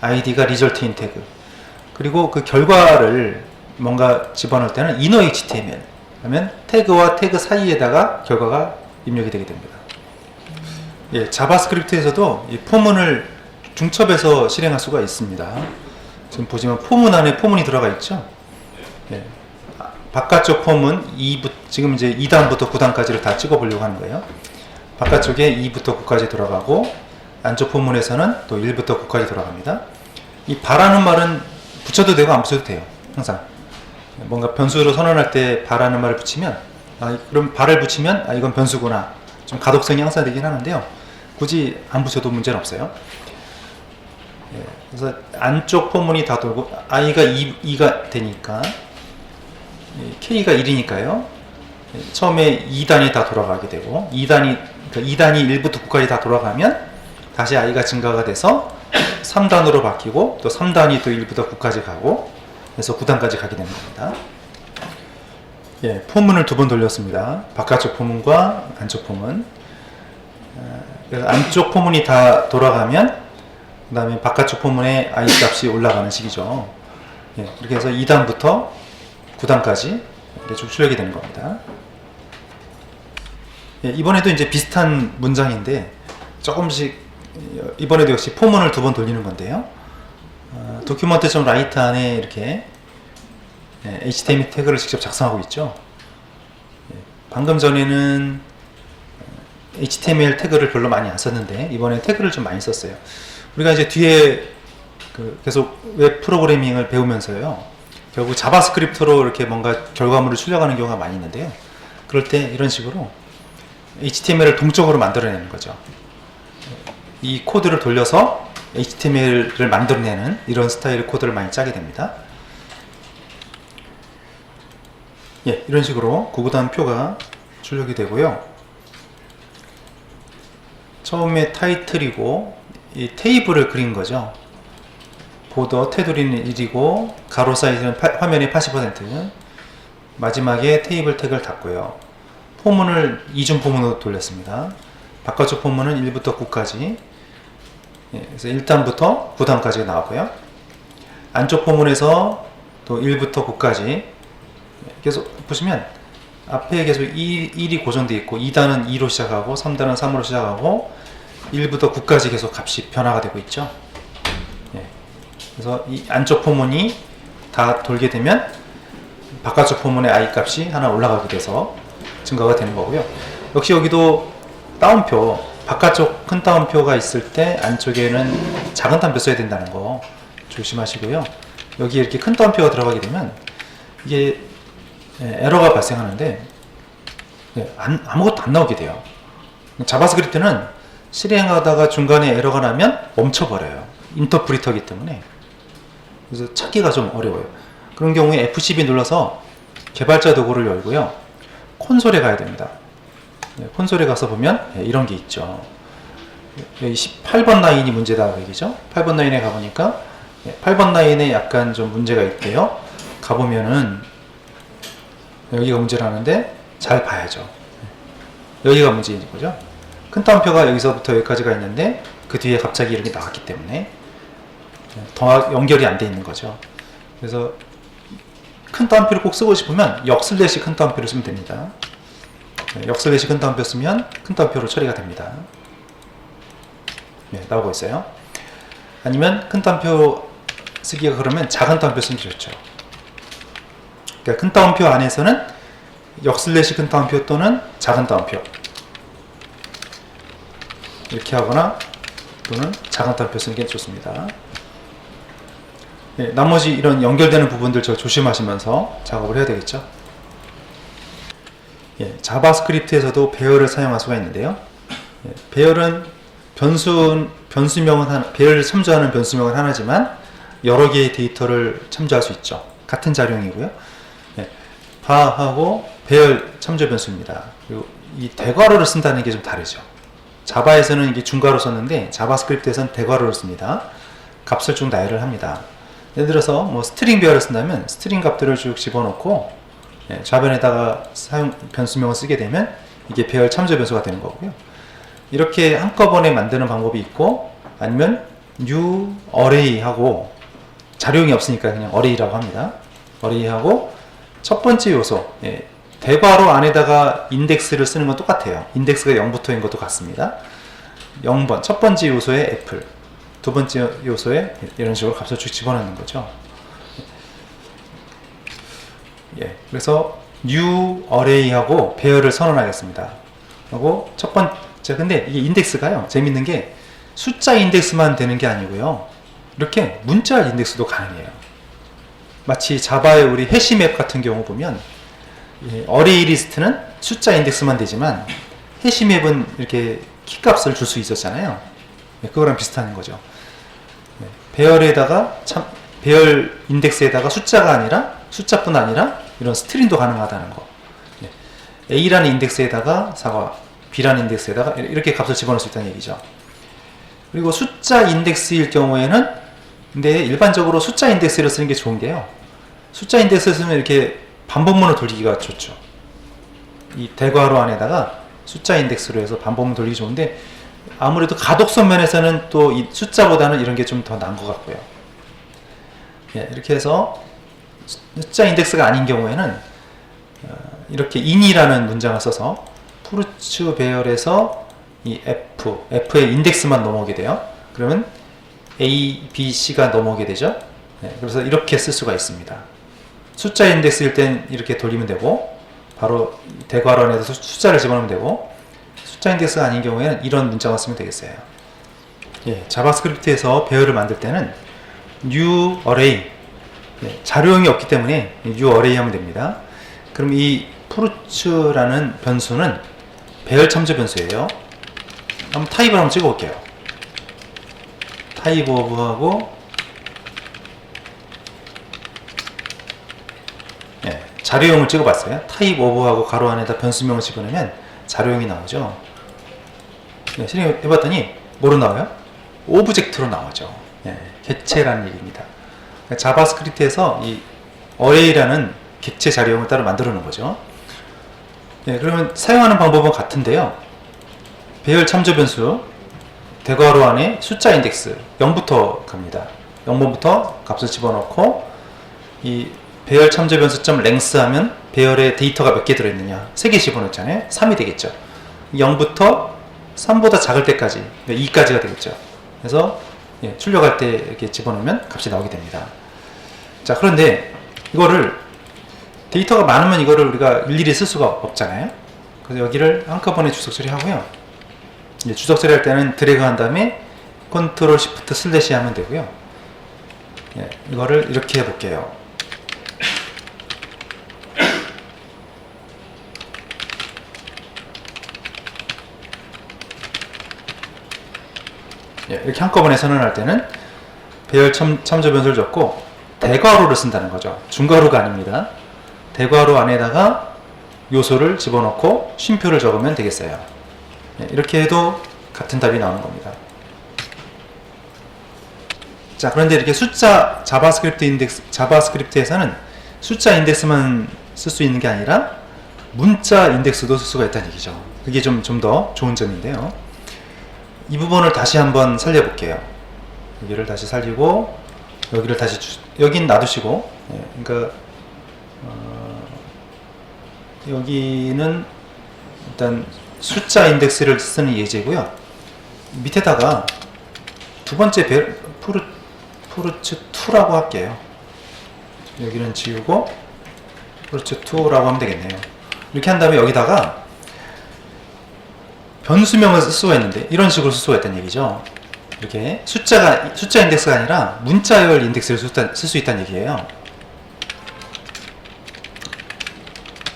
id가 result인 태그, 그리고 그 결과를 뭔가 집어넣을 때는 inner html 하면 태그와 태그 사이에다가 결과가 입력이 되게 됩니다. 예, 자바스크립트에서도 이 포문을 중첩해서 실행할 수가 있습니다. 지금 보시면 포문 안에 포문이 들어가 있죠. 예, 바깥쪽 포문 지금 이제 2단부터 9단까지를 다 찍어 보려고 하는 거예요. 바깥쪽에 2부터 9까지 돌아가고 안쪽 포문에서는 또 1부터 9까지 돌아갑니다. 이 바라는 말은 붙여도 되고 안 붙여도 돼요. 항상 뭔가 변수로 선언할 때 바라는 말을 붙이면 그럼 발을 붙이면 이건 변수구나, 좀 가독성이 형성되긴 하는데요. 굳이 안 붙여도 문제는 없어요. 예, 그래서 안쪽 포문이 다 돌고 i가 2가 되니까 k가 1이니까요. 처음에 2단이 다 돌아가게 되고 2단이 1부터 9까지 다 돌아가면 다시 i가 증가가 돼서 3단으로 바뀌고 또 3단이 또 1부터 9까지 가고 그래서 9단까지 가게 되는 겁니다. 예, 포문을 두 번 돌렸습니다. 바깥쪽 포문과 안쪽 포문. 그래서 안쪽 포문이 다 돌아가면 그 다음에 바깥쪽 포문에 i 값이 올라가는 식이죠. 예, 이렇게 해서 2단부터 9단까지 이렇게 쭉 출력이 되는 겁니다. 예, 이번에도 이제 비슷한 문장인데 조금씩 이번에도 역시 포문을 두 번 돌리는 건데요. document.write 안에 이렇게 HTML 태그를 직접 작성하고 있죠. 방금 전에는 HTML 태그를 별로 많이 안 썼는데 이번에 태그를 좀 많이 썼어요. 우리가 이제 뒤에 계속 웹 프로그래밍을 배우면서요, 결국 자바스크립트로 이렇게 뭔가 결과물을 출력하는 경우가 많이 있는데요. 그럴 때 이런 식으로 HTML을 동적으로 만들어내는 거죠. 이 코드를 돌려서 HTML을 만들어내는 이런 스타일의 코드를 많이 짜게 됩니다. 예, 이런 식으로 구구단 표가 출력이 되고요. 처음에 타이틀이고 이 테이블을 그린 거죠. 보더 테두리는 1이고 가로 사이즈는 화면의 80%, 마지막에 테이블 태그를 닫고요. 포문을 이중 포문으로 돌렸습니다. 바깥쪽 포문은 1부터 9까지, 그래서 1단부터 9단까지 나오고요. 안쪽 포문에서 또 1부터 9까지 계속 보시면 앞에 계속 1이 고정되어 있고 2단은 2로 시작하고 3단은 3으로 시작하고 1부터 9까지 계속 값이 변화가 되고 있죠. 그래서 이 안쪽 포문이 다 돌게 되면 바깥쪽 포문의 i 값이 하나 올라가게 돼서 증가가 되는 거고요. 역시 여기도 따옴표, 바깥쪽 큰 따옴표가 있을 때 안쪽에는 작은 따옴표 써야 된다는 거 조심하시고요. 여기 이렇게 큰 따옴표가 들어가게 되면 이게 에러가 발생하는데 아무것도 안 나오게 돼요. 자바스크립트는 실행하다가 중간에 에러가 나면 멈춰버려요. 인터프리터이기 때문에. 그래서 찾기가 좀 어려워요. 그런 경우에 F12 눌러서 개발자 도구를 열고요. 콘솔에 가야 됩니다. 콘솔에 가서 보면 이런 게 있죠. 여기 8번 라인이 문제다 얘기죠. 8번 라인에 가보니까 8번 라인에 약간 좀 문제가 있대요. 가보면은 여기가 문제라는데 잘 봐야죠. 여기가 문제인 거죠. 큰 따옴표가 여기서부터 여기까지가 있는데 그 뒤에 갑자기 이렇게 나왔기 때문에 더 연결이 안 돼 있는 거죠. 그래서 큰 따옴표를 꼭 쓰고 싶으면 역슬래시 큰 따옴표를 쓰면 됩니다. 역슬래시 큰 따옴표 쓰면 큰 따옴표로 처리가 됩니다. 네, 나오고 있어요. 아니면 큰 따옴표 쓰기가 그러면 작은 따옴표 쓰는 게 좋죠. 그러니까 큰 따옴표 안에서는 역슬래시 큰 따옴표 또는 작은 따옴표 이렇게 하거나 또는 작은 따옴표 쓰는 게 좋습니다. 네, 나머지 이런 연결되는 부분들 저 조심하시면서 작업을 해야 되겠죠. 예, 자바스크립트에서도 배열을 사용할 수가 있는데요. 예, 배열은 변수명은 배열을 참조하는 변수명은 하나지만 여러 개의 데이터를 참조할 수 있죠. 같은 자료이고요. 예, 바하고 배열 참조 변수입니다. 그리고 이 대괄호를 쓴다는 게 좀 다르죠. 자바에서는 이게 중괄호 썼는데 자바스크립트에서는 대괄호를 씁니다. 값을 쭉 나열을 합니다. 예를 들어서 뭐 스트링 배열을 쓴다면 스트링 값들을 쭉 집어넣고 좌변에다가 변수명을 쓰게 되면 이게 배열 참조 변수가 되는 거고요. 이렇게 한꺼번에 만드는 방법이 있고, 아니면 new array하고 자료용이 없으니까 그냥 array라고 합니다. array하고 첫 번째 요소, 대괄호 안에다가 인덱스를 쓰는 건 똑같아요. 인덱스가 0부터인 것도 같습니다. 0번 첫 번째 요소에 애플, 두 번째 요소에 이런 식으로 값을 쭉 집어넣는 거죠. 그래서 new array하고 배열을 선언하겠습니다. 하고 첫 번째, 근데 이게 인덱스가요, 재밌는 게 숫자 인덱스만 되는 게 아니고요, 이렇게 문자 인덱스도 가능해요. 마치 자바의 우리 해시맵 같은 경우 보면 array 리스트는 숫자 인덱스만 되지만 해시맵은 이렇게 키값을 줄 수 있었잖아요. 그거랑 비슷한 거죠. 배열에다가 배열 인덱스에다가 숫자가 아니라 숫자뿐 아니라 이런 스트링도 가능하다는 거. A라는 인덱스에다가 사과, B라는 인덱스에다가 이렇게 값을 집어넣을 수 있다는 얘기죠. 그리고 숫자 인덱스일 경우에는, 근데 일반적으로 숫자 인덱스를 쓰는 게 좋은 게요, 숫자 인덱스를 쓰면 이렇게 반복문을 돌리기가 좋죠. 이 대괄호 안에다가 숫자 인덱스로 해서 반복문 돌리기 좋은데, 아무래도 가독성 면에서는 또 이 숫자보다는 이런 게 좀 더 나은 것 같고요. 이렇게 해서 숫자 인덱스가 아닌 경우에는 이렇게 in이라는 문장을 써서 푸르츠 배열에서 이 F의 인덱스만 넘어오게 돼요. 그러면 A, B, C가 넘어오게 되죠. 그래서 이렇게 쓸 수가 있습니다. 숫자 인덱스일 땐 이렇게 돌리면 되고, 바로 대괄호 안에서 숫자를 집어넣으면 되고, 숫자 인덱스가 아닌 경우에는 이런 문장을 쓰면 되겠어요. 자바스크립트에서 배열을 만들 때는 new array, 자료용이 없기 때문에 new array 하면 됩니다. 그럼 이 푸르츠라는 변수는 배열 참조 변수예요. 한번 타입을 한번 찍어 볼게요. 타입 오브하고 자료용을 찍어 봤어요. 타입 오브하고 가로 안에다 변수명을 집어넣으면 자료용이 나오죠. 실행해 봤더니 뭐로 나와요? 오브젝트로 나오죠. 객체라는 얘기입니다. 자바스크립트에서 이 array라는 객체 자료용을 따로 만들어 놓은 거죠. 그러면 사용하는 방법은 같은데요, 배열 참조 변수 대괄호 안에 숫자 인덱스 0부터 갑니다. 0번부터 값을 집어넣고, 이 배열 참조 변수 length 하면 배열에 데이터가 몇 개 들어있느냐, 3개 집어넣잖아요. 3이 되겠죠. 0부터 3보다 작을 때까지, 2까지가 되겠죠. 그래서 출력할 때 이렇게 집어넣으면 값이 나오게 됩니다. 자, 그런데 이거를 데이터가 많으면 이거를 우리가 일일이 쓸 수가 없잖아요. 그래서 여기를 한꺼번에 주석 처리하고요. 주석 처리할 때는 드래그 한 다음에 컨트롤 시프트 슬래시 하면 되고요. 이거를 이렇게 해볼게요. 이렇게 한꺼번에 선언할 때는 배열 참조 변수를 적고 대괄호를 쓴다는 거죠. 중괄호가 아닙니다. 대괄호 안에다가 요소를 집어넣고 쉼표를 적으면 되겠어요. 이렇게 해도 같은 답이 나오는 겁니다. 자, 그런데 이렇게 숫자 자바스크립트에서는 숫자 인덱스만 쓸 수 있는 게 아니라 문자 인덱스도 쓸 수가 있다는 얘기죠. 그게 좀 더 좋은 점인데요. 이 부분을 다시 한번 살려볼게요. 여기를 다시 살리고, 여기를 다시 여긴 놔두시고, 그러니까 여기는 일단 숫자 인덱스를 쓰는 예제고요. 밑에다가 두 번째 푸르츠2라고 할게요. 여기는 지우고 푸르츠2라고 하면 되겠네요. 이렇게 한 다음에 여기다가 변수명을 쓸 수가 있는데 이런 식으로 쓸 수가 있다는 얘기죠. 이렇게 숫자 인덱스가 아니라 문자열 인덱스를 쓸 수 있다는 얘기예요.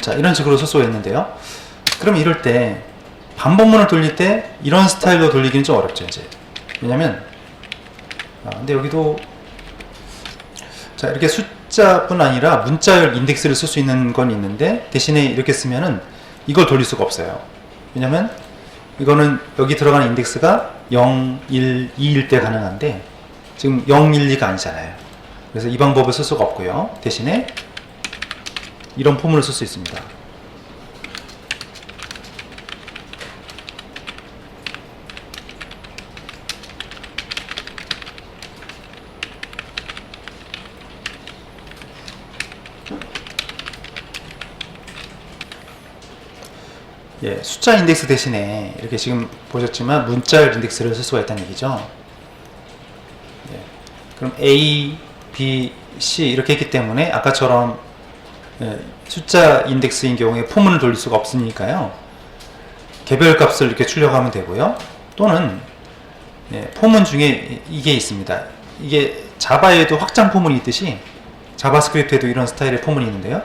자, 이런 식으로 쓸 수가 있는데요. 그럼 이럴 때 반복문을 돌릴 때 이런 스타일로 돌리기는 좀 어렵죠, 이제. 왜냐면 근데 여기도 자, 이렇게 숫자뿐 아니라 문자열 인덱스를 쓸 수 있는 건 있는데, 대신에 이렇게 쓰면은 이걸 돌릴 수가 없어요. 왜냐면 이거는 여기 들어가는 인덱스가 0, 1, 2일 때 가능한데 지금 0, 1, 2가 아니잖아요. 그래서 이 방법을 쓸 수가 없고요. 대신에 이런 포문을 쓸 수 있습니다. 예, 숫자 인덱스 대신에 이렇게 지금 보셨지만 문자열 인덱스를 쓸 수가 있다는 얘기죠. 예, 그럼 A, B, C 이렇게 했기 때문에 아까처럼 예, 숫자 인덱스인 경우에 포문을 돌릴 수가 없으니까요. 개별 값을 이렇게 출력하면 되고요. 또는 예, 포문 중에 이게 있습니다. 이게 자바에도 확장 포문이 있듯이 자바스크립트에도 이런 스타일의 포문이 있는데요.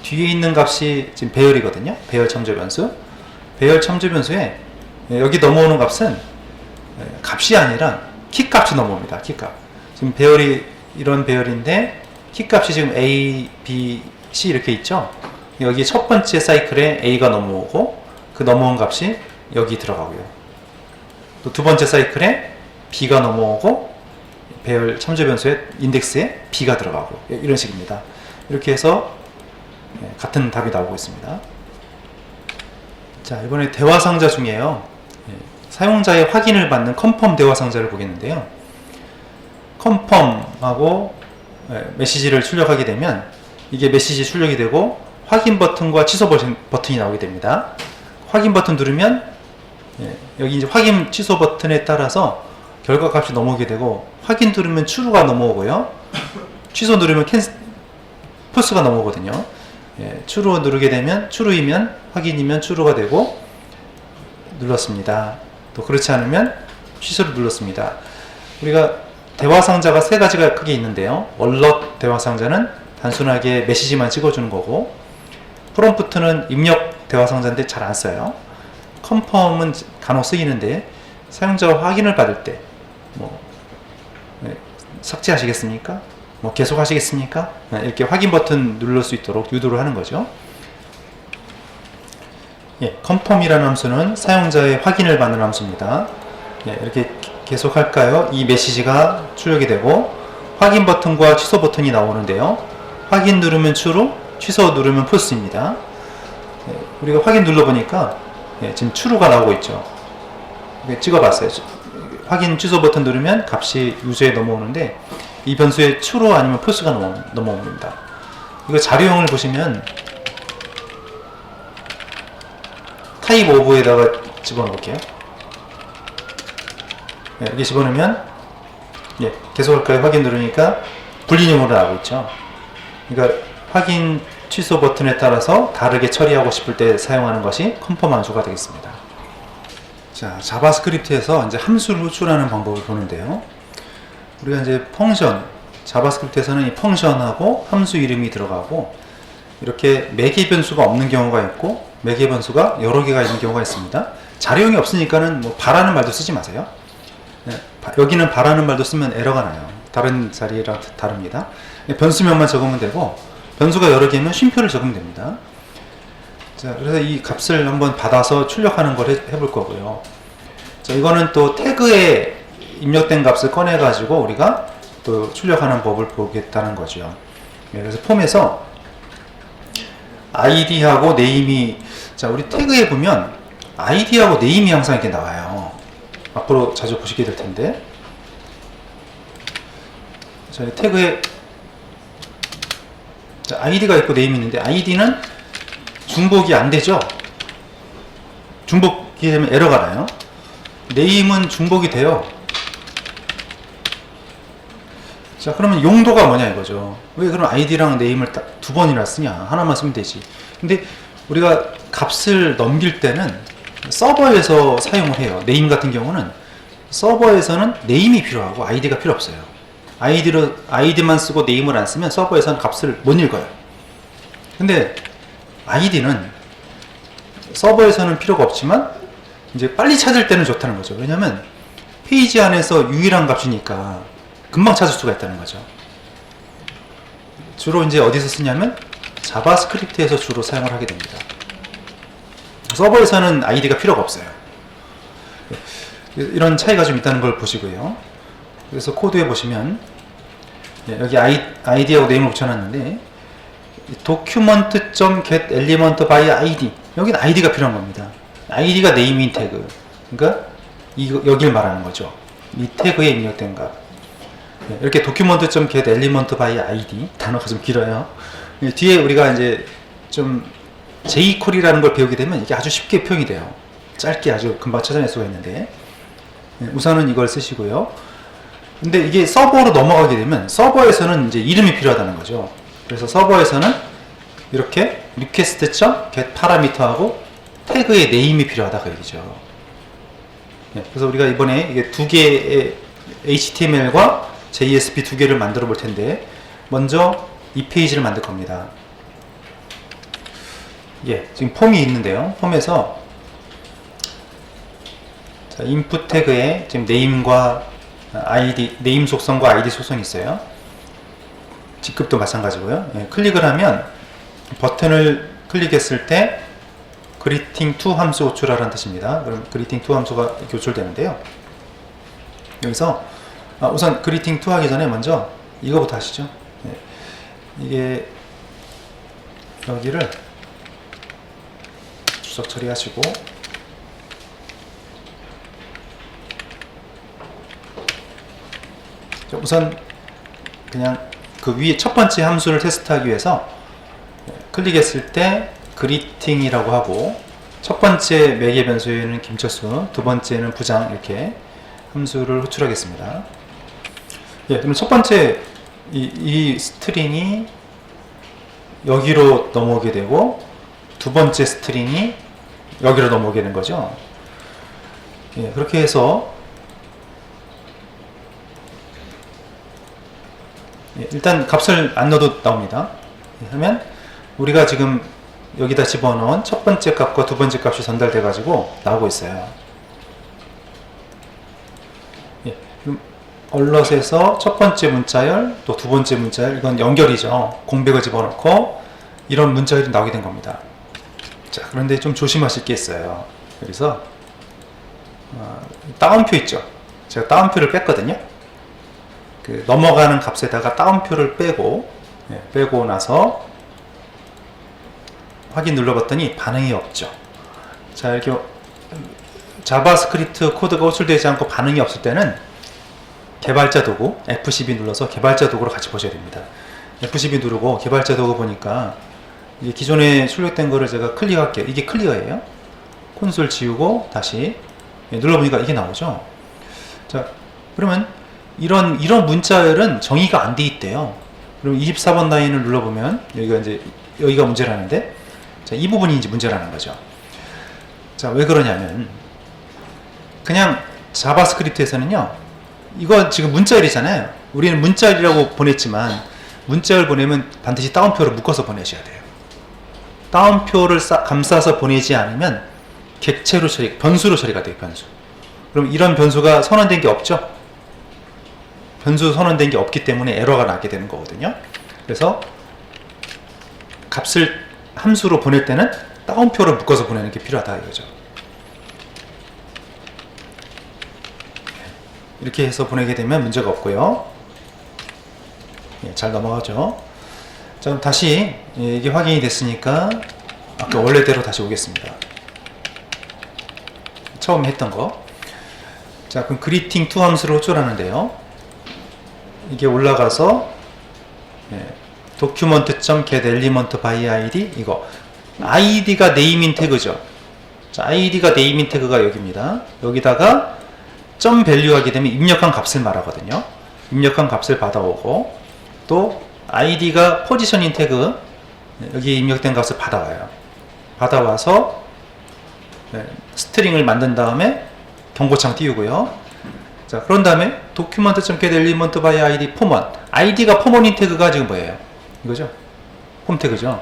뒤에 있는 값이 지금 배열이거든요. 배열 참조 변수. 배열 참조 변수에 여기 넘어오는 값은 값이 아니라 키 값이 넘어옵니다. 키 값. 지금 배열이 이런 배열인데 키 값이 지금 A, B, C 이렇게 있죠. 여기 첫 번째 사이클에 A가 넘어오고 그 넘어온 값이 여기 들어가고요. 또 두 번째 사이클에 B가 넘어오고 배열 참조 변수의 인덱스에 B가 들어가고 이런 식입니다. 이렇게 해서 같은 답이 나오고 있습니다. 자, 이번에 대화 상자 중에요. 사용자의 확인을 받는 컨펌 대화 상자를 보겠는데요. 컨펌하고 메시지를 출력하게 되면 이게 메시지 출력이 되고 확인 버튼과 취소 버튼이 나오게 됩니다. 확인 버튼 누르면 여기 이제 확인 취소 버튼에 따라서 결과 값이 넘어오게 되고 확인 누르면 true가 넘어오고요. 취소 누르면 false가 넘어오거든요. true 누르게 되면 true이면 확인이면 true가 되고 눌렀습니다. 또 그렇지 않으면 취소를 눌렀습니다. 우리가 대화 상자가 세 가지가 크게 있는데요. alert 대화 상자는 단순하게 메시지만 찍어주는 거고, 프롬프트는 입력 대화 상자인데 잘 안 써요. 컨펌은 간혹 쓰이는데 사용자가 확인을 받을 때 삭제하시겠습니까? 계속 하시겠습니까? 이렇게 확인 버튼 누를 수 있도록 유도를 하는 거죠. 컨펌이라는 함수는 사용자의 확인을 받는 함수입니다. 이렇게 계속 할까요? 이 메시지가 출력이 되고 확인 버튼과 취소 버튼이 나오는데요. 확인 누르면 true, 취소 누르면 false입니다. 우리가 확인 눌러보니까 지금 true가 나오고 있죠. 찍어봤어요. 확인 취소 버튼 누르면 값이 유저에 넘어오는데 이 변수에 true 아니면 false가 넘어옵니다. 이거 자료형을 보시면 타입 오브에다가 집어넣을게요. 이렇게 집어넣으면 계속 할까요? 확인 누르니까 불리형으로 나오고 있죠. 그러니까 확인 취소 버튼에 따라서 다르게 처리하고 싶을 때 사용하는 것이 컨펌 함수가 되겠습니다. 자, 자바스크립트에서 이제 함수를 호출하는 방법을 보는데요. 우리가 이제 펑션, 자바스크립트에서는 이 펑션하고 함수 이름이 들어가고 이렇게 매개 변수가 없는 경우가 있고 매개 변수가 여러 개가 있는 경우가 있습니다. 자료형이 없으니까는 바라는 말도 쓰지 마세요. 여기는 바라는 말도 쓰면 에러가 나요. 다른 자리랑 다릅니다. 변수명만 적으면 되고 변수가 여러 개면 쉼표를 적으면 됩니다. 자, 그래서 이 값을 한번 받아서 출력하는 걸 해볼 거고요. 자, 이거는 또 태그에 입력된 값을 꺼내 가지고 우리가 또 출력하는 법을 보겠다는 거죠. 그래서 폼에서 id하고 name이, 자, 우리 태그에 보면 id하고 name이 항상 이렇게 나와요. 앞으로 자주 보시게 될 텐데, 자, 태그에 자, id가 있고 name이 있는데 id는 중복이 안 되죠. 중복이 되면 에러가 나요. name은 중복이 돼요. 자, 그러면 용도가 뭐냐 이거죠. 왜 그럼 id랑 name을 딱 두 번이나 쓰냐? 하나만 쓰면 되지. 근데 우리가 값을 넘길 때는 서버에서 사용을 해요. name 같은 경우는 서버에서는 name이 필요하고 id가 필요 없어요. id만 쓰고 name을 안 쓰면 서버에서는 값을 못 읽어요. 근데 id는 서버에서는 필요가 없지만 이제 빨리 찾을 때는 좋다는 거죠. 왜냐면 페이지 안에서 유일한 값이니까 금방 찾을 수가 있다는 거죠. 주로 이제 어디서 쓰냐면 자바스크립트에서 주로 사용을 하게 됩니다. 서버에서는 id가 필요가 없어요. 이런 차이가 좀 있다는 걸 보시고요. 그래서 코드에 보시면 여기 id하고 name을 붙여놨는데 document.getElement by id, 여기는 id가 필요한 겁니다. id가 name인 태그, 그러니까 여길 말하는 거죠. 이 태그에 입력된 값. 이렇게 document.get element by id 단어가 좀 길어요. 뒤에 우리가 이제 좀 jQuery라는 걸 배우게 되면 이게 아주 쉽게 표현이 돼요. 짧게 아주 금방 찾아낼 수가 있는데 우선은 이걸 쓰시고요. 근데 이게 서버로 넘어가게 되면 서버에서는 이제 이름이 필요하다는 거죠. 그래서 서버에서는 이렇게 request.get parameter하고 태그의 네임이 필요하다 그 얘기죠. 그래서 우리가 이번에 이게 두 개의 HTML과 JSP 두 개를 만들어 볼 텐데 먼저 이 페이지를 만들 겁니다. 지금 폼이 있는데요. 폼에서 자, 인풋 태그에 지금 네임과 아이디, 네임 속성과 아이디 속성이 있어요. 직급도 마찬가지고요. 클릭을 하면 버튼을 클릭했을 때 greeting2 함수 호출하라는 뜻입니다. 그럼 greeting2 함수가 호출되는데요. 여기서 우선 greeting2 하기 전에 먼저 이거부터 하시죠. 이게 여기를 주석 처리하시고 우선 그냥 그 위에 첫 번째 함수를 테스트하기 위해서 클릭했을 때 greeting이라고 하고 첫 번째 매개 변수에는 김철수, 두 번째는 부장 이렇게 함수를 호출하겠습니다. 그럼 첫 번째 이 스트링이 여기로 넘어오게 되고 두 번째 스트링이 여기로 넘어오게 되는 거죠. 그렇게 해서 일단 값을 안 넣어도 나옵니다. 하면 우리가 지금 여기다 집어넣은 첫 번째 값과 두 번째 값이 전달돼 가지고 나오고 있어요. 그럼 얼럿에서 첫 번째 문자열 또 두 번째 문자열 이건 연결이죠. 공백을 집어넣고 이런 문자열이 나오게 된 겁니다. 자, 그런데 좀 조심하실 게 있어요. 그래서 따옴표 있죠. 제가 따옴표를 뺐거든요. 그 넘어가는 값에다가 따옴표를 빼고 나서 확인 눌러봤더니 반응이 없죠. 자, 이렇게 자바스크립트 코드가 호출되지 않고 반응이 없을 때는 개발자 도구 F12 눌러서 개발자 도구로 같이 보셔야 됩니다. F12 누르고 개발자 도구 보니까 이게 기존에 출력된 거를 제가 클리어할게요. 이게 클리어예요. 콘솔 지우고 다시 눌러보니까 이게 나오죠. 자, 그러면 이런 문자열은 정의가 안 돼 있대요. 그럼 24번 라인을 눌러보면 여기가 문제라는데, 자, 이 부분이 이제 문제라는 거죠. 자, 왜 그러냐면 그냥 자바스크립트에서는요, 이거 지금 문자열이잖아요. 우리는 문자열이라고 보냈지만 문자열 보내면 반드시 따옴표를 묶어서 보내셔야 돼요. 따옴표를 감싸서 보내지 않으면 객체로 변수로 처리가 돼요. 변수. 그럼 이런 변수가 선언된 게 없죠. 변수 선언된 게 없기 때문에 에러가 나게 되는 거거든요. 그래서 값을 함수로 보낼 때는 따옴표를 묶어서 보내는 게 필요하다 이거죠. 이렇게 해서 보내게 되면 문제가 없고요. 잘 넘어가죠. 자, 그럼 다시 이게 확인이 됐으니까 아까 원래대로 다시 오겠습니다. 처음 했던 거. 자, 그럼 greeting2 함수를 호출하는데요. 이게 올라가서 document.get element by id 이거 id가 네이밍 태그죠. 자, id가 네이밍 태그가 여기입니다. 여기다가 점 밸류 하게 되면 입력한 값을 말하거든요. 입력한 값을 받아오고 또 id가 포지셔닝 태그 여기 입력된 값을 받아와요. 받아와서 스트링을 만든 다음에 경고창 띄우고요. 자, 그런 다음에 document.get element by id 폼1 id가 폼1인 태그가 지금 뭐예요? 이거죠? 폼 태그죠.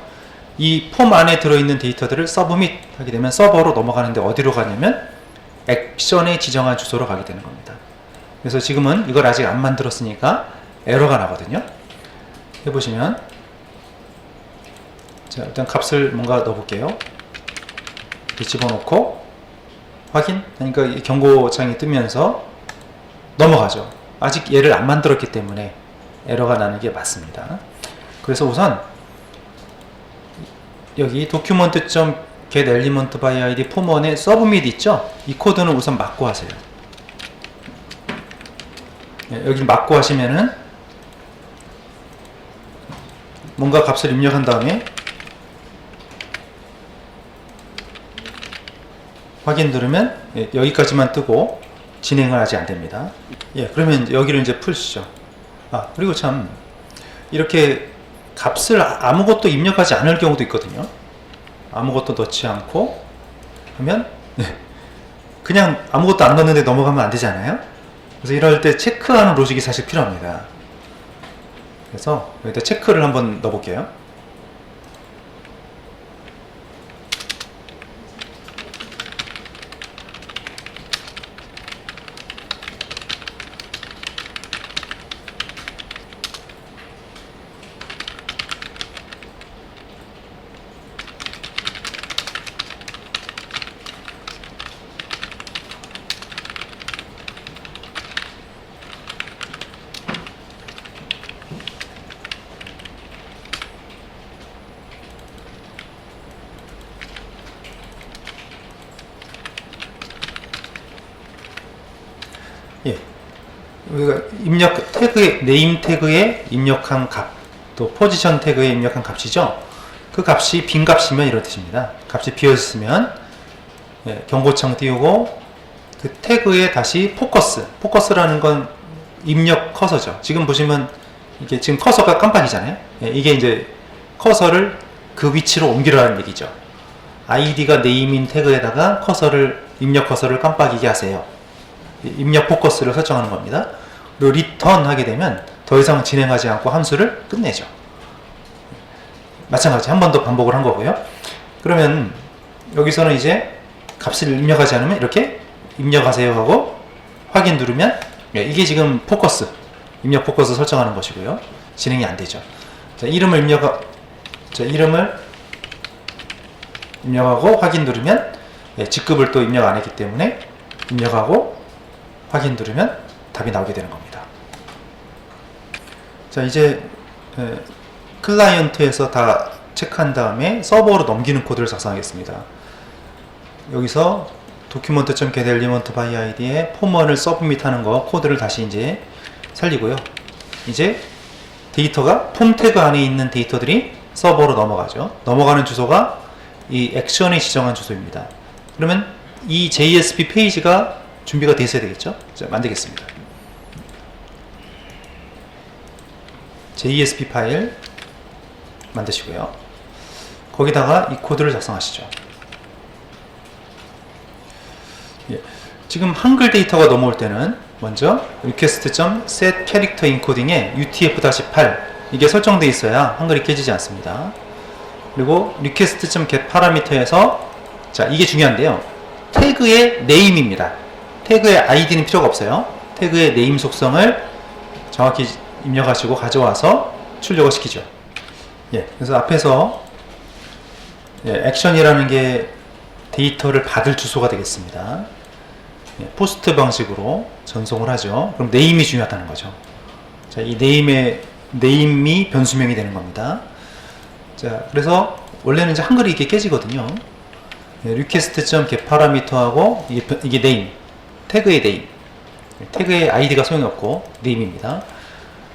이 폼 안에 들어있는 데이터들을 서브밋 하게 되면 서버로 넘어가는데 어디로 가냐면 액션에 지정한 주소로 가게 되는 겁니다. 그래서 지금은 이걸 아직 안 만들었으니까 에러가 나거든요. 해보시면 자, 일단 값을 뭔가 넣어볼게요. 이렇게 집어넣고 확인 하니까 이 경고창이 뜨면서 넘어가죠. 아직 얘를 안 만들었기 때문에 에러가 나는 게 맞습니다. 그래서 우선 여기 document.get element by id 폼1에 submit 있죠? 이 코드는 우선 막고 하세요. 여기를 막고 하시면은 뭔가 값을 입력한 다음에 확인 누르면 여기까지만 뜨고 진행을 하지 않습니다. 그러면 여기를 이제 풀시죠. 그리고 참 이렇게 값을 아무것도 입력하지 않을 경우도 있거든요. 아무것도 넣지 않고 하면 그냥 아무것도 안 넣는데 넘어가면 안 되잖아요. 그래서 이럴 때 체크하는 로직이 사실 필요합니다. 그래서 여기다 체크를 한번 넣어볼게요. 우리가 입력 태그에 네임 태그에 입력한 값, 또 포지션 태그에 입력한 값이죠. 그 값이 빈 값이면 이런 뜻입니다. 값이 비어 있으면 경고창 띄우고 그 태그에 다시 포커스라는 건 입력 커서죠. 지금 보시면 이게 지금 커서가 깜빡이잖아요. 이게 이제 커서를 그 위치로 옮기라는 얘기죠. id가 네임인 태그에다가 입력 커서를 깜빡이게 하세요. 입력 포커스를 설정하는 겁니다. 그리고 리턴 하게 되면 더 이상 진행하지 않고 함수를 끝내죠. 마찬가지 한 번 더 반복을 한 거고요. 그러면 여기서는 이제 값을 입력하지 않으면 이렇게 입력하세요 하고 확인 누르면 이게 지금 입력 포커스 설정하는 것이고요. 진행이 안 되죠. 이름을 입력하고 확인 누르면 직급을 또 입력 안 했기 때문에 입력하고 확인 누르면 답이 나오게 되는 겁니다. 자, 이제 클라이언트에서 다 체크한 다음에 서버로 넘기는 코드를 작성하겠습니다. 여기서 document.get element by id에 폼1을 서브밋 하는 거 코드를 다시 이제 살리고요. 이제 데이터가 폼 태그 안에 있는 데이터들이 서버로 넘어가죠. 넘어가는 주소가 이 액션이 지정한 주소입니다. 그러면 이 JSP 페이지가 준비가 돼 있어야 되겠죠? 자, 만들겠습니다. JSP 파일 만드시고요. 거기다가 이 코드를 작성하시죠. 지금 한글 데이터가 넘어올 때는 먼저 request.set character encoding에 utf-8 이게 설정되어 있어야 한글이 깨지지 않습니다. 그리고 request.get parameter에서 자, 이게 중요한데요. 태그의 name입니다. 태그의 id는 필요가 없어요. 태그의 name 속성을 정확히 입력하시고 가져와서 출력을 시키죠. 그래서 앞에서 액션이라는 게 데이터를 받을 주소가 되겠습니다. 포스트 방식으로 전송을 하죠. 그럼 네임이 중요하다는 거죠. 자, 이 네임이 변수명이 되는 겁니다. 자, 그래서 원래는 이제 한글이 이게 깨지거든요. request.get parameter하고 이게 name, 태그의 name, 태그의 id가 소용이 없고 name입니다.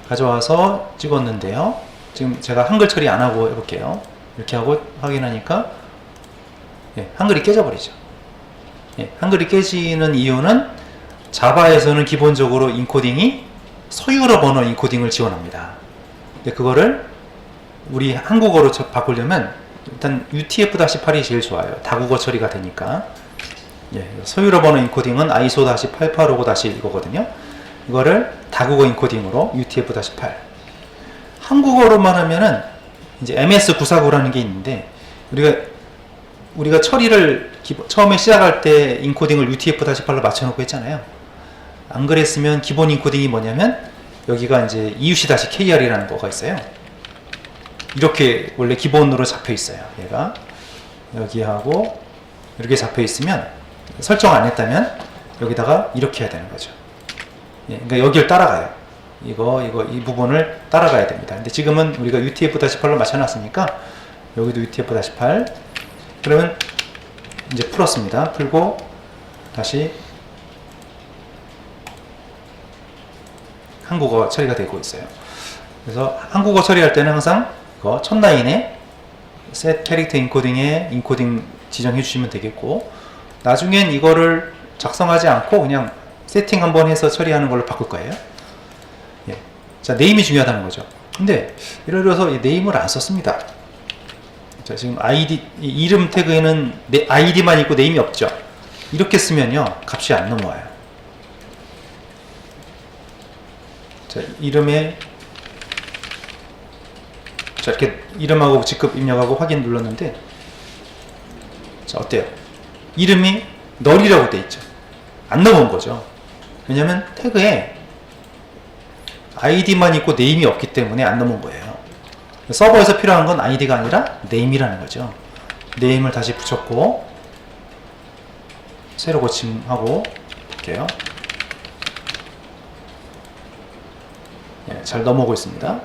가져와서 찍었는데요. 지금 제가 한글 처리 안 하고 해볼게요. 이렇게 하고 확인하니까 한글이 깨져버리죠. 한글이 깨지는 이유는 자바에서는 기본적으로 인코딩이 소유러 번호 인코딩을 지원합니다. 그거를 우리 한국어로 바꾸려면 일단 UTF-8이 제일 좋아요. 다국어 처리가 되니까. 소유러 번호 인코딩은 ISO-885 이거거든요. 이거를 다국어 인코딩으로 UTF-8. 한국어로만 하면은 이제 MS949라는 게 있는데 우리가 처리를 처음에 시작할 때 인코딩을 UTF-8로 맞춰놓고 했잖아요. 안 그랬으면 기본 인코딩이 뭐냐면 여기가 이제 EUC-KR이라는 거가 있어요. 이렇게 원래 기본으로 잡혀 있어요. 얘가 여기하고 이렇게 잡혀 있으면 설정 안 했다면 여기다가 이렇게 해야 되는 거죠. 그러니까 여기를 따라가요. 이 부분을 따라가야 됩니다. 근데 지금은 우리가 UTF-8로 맞춰놨으니까 여기도 UTF-8 그러면 이제 풀었습니다. 풀고 다시 한국어 처리가 되고 있어요. 그래서 한국어 처리할 때는 항상 이거 첫 라인에 set character encoding에 인코딩 지정해 주시면 되겠고, 나중엔 이거를 작성하지 않고 그냥 세팅 한번 해서 처리하는 걸로 바꿀 거예요. 예. 자, 네임이 중요하다는 거죠. 근데 예를 들어서 이 네임을 안 썼습니다. 자, 지금 id 이름 태그에는 id만 있고 네임이 없죠. 이렇게 쓰면요 값이 안 넘어와요. 자, 이름에 자, 이렇게 이름하고 직급 입력하고 확인 눌렀는데, 자, 어때요? 이름이 널이라고 돼 있죠. 안 넘어온 거죠. 왜냐면 태그에 id만 있고 네임이 없기 때문에 안 넘어온 거예요. 서버에서 필요한 건 id가 아니라 네임이라는 거죠. 네임을 다시 붙였고 새로 고침하고 볼게요. 네, 잘 넘어오고 있습니다.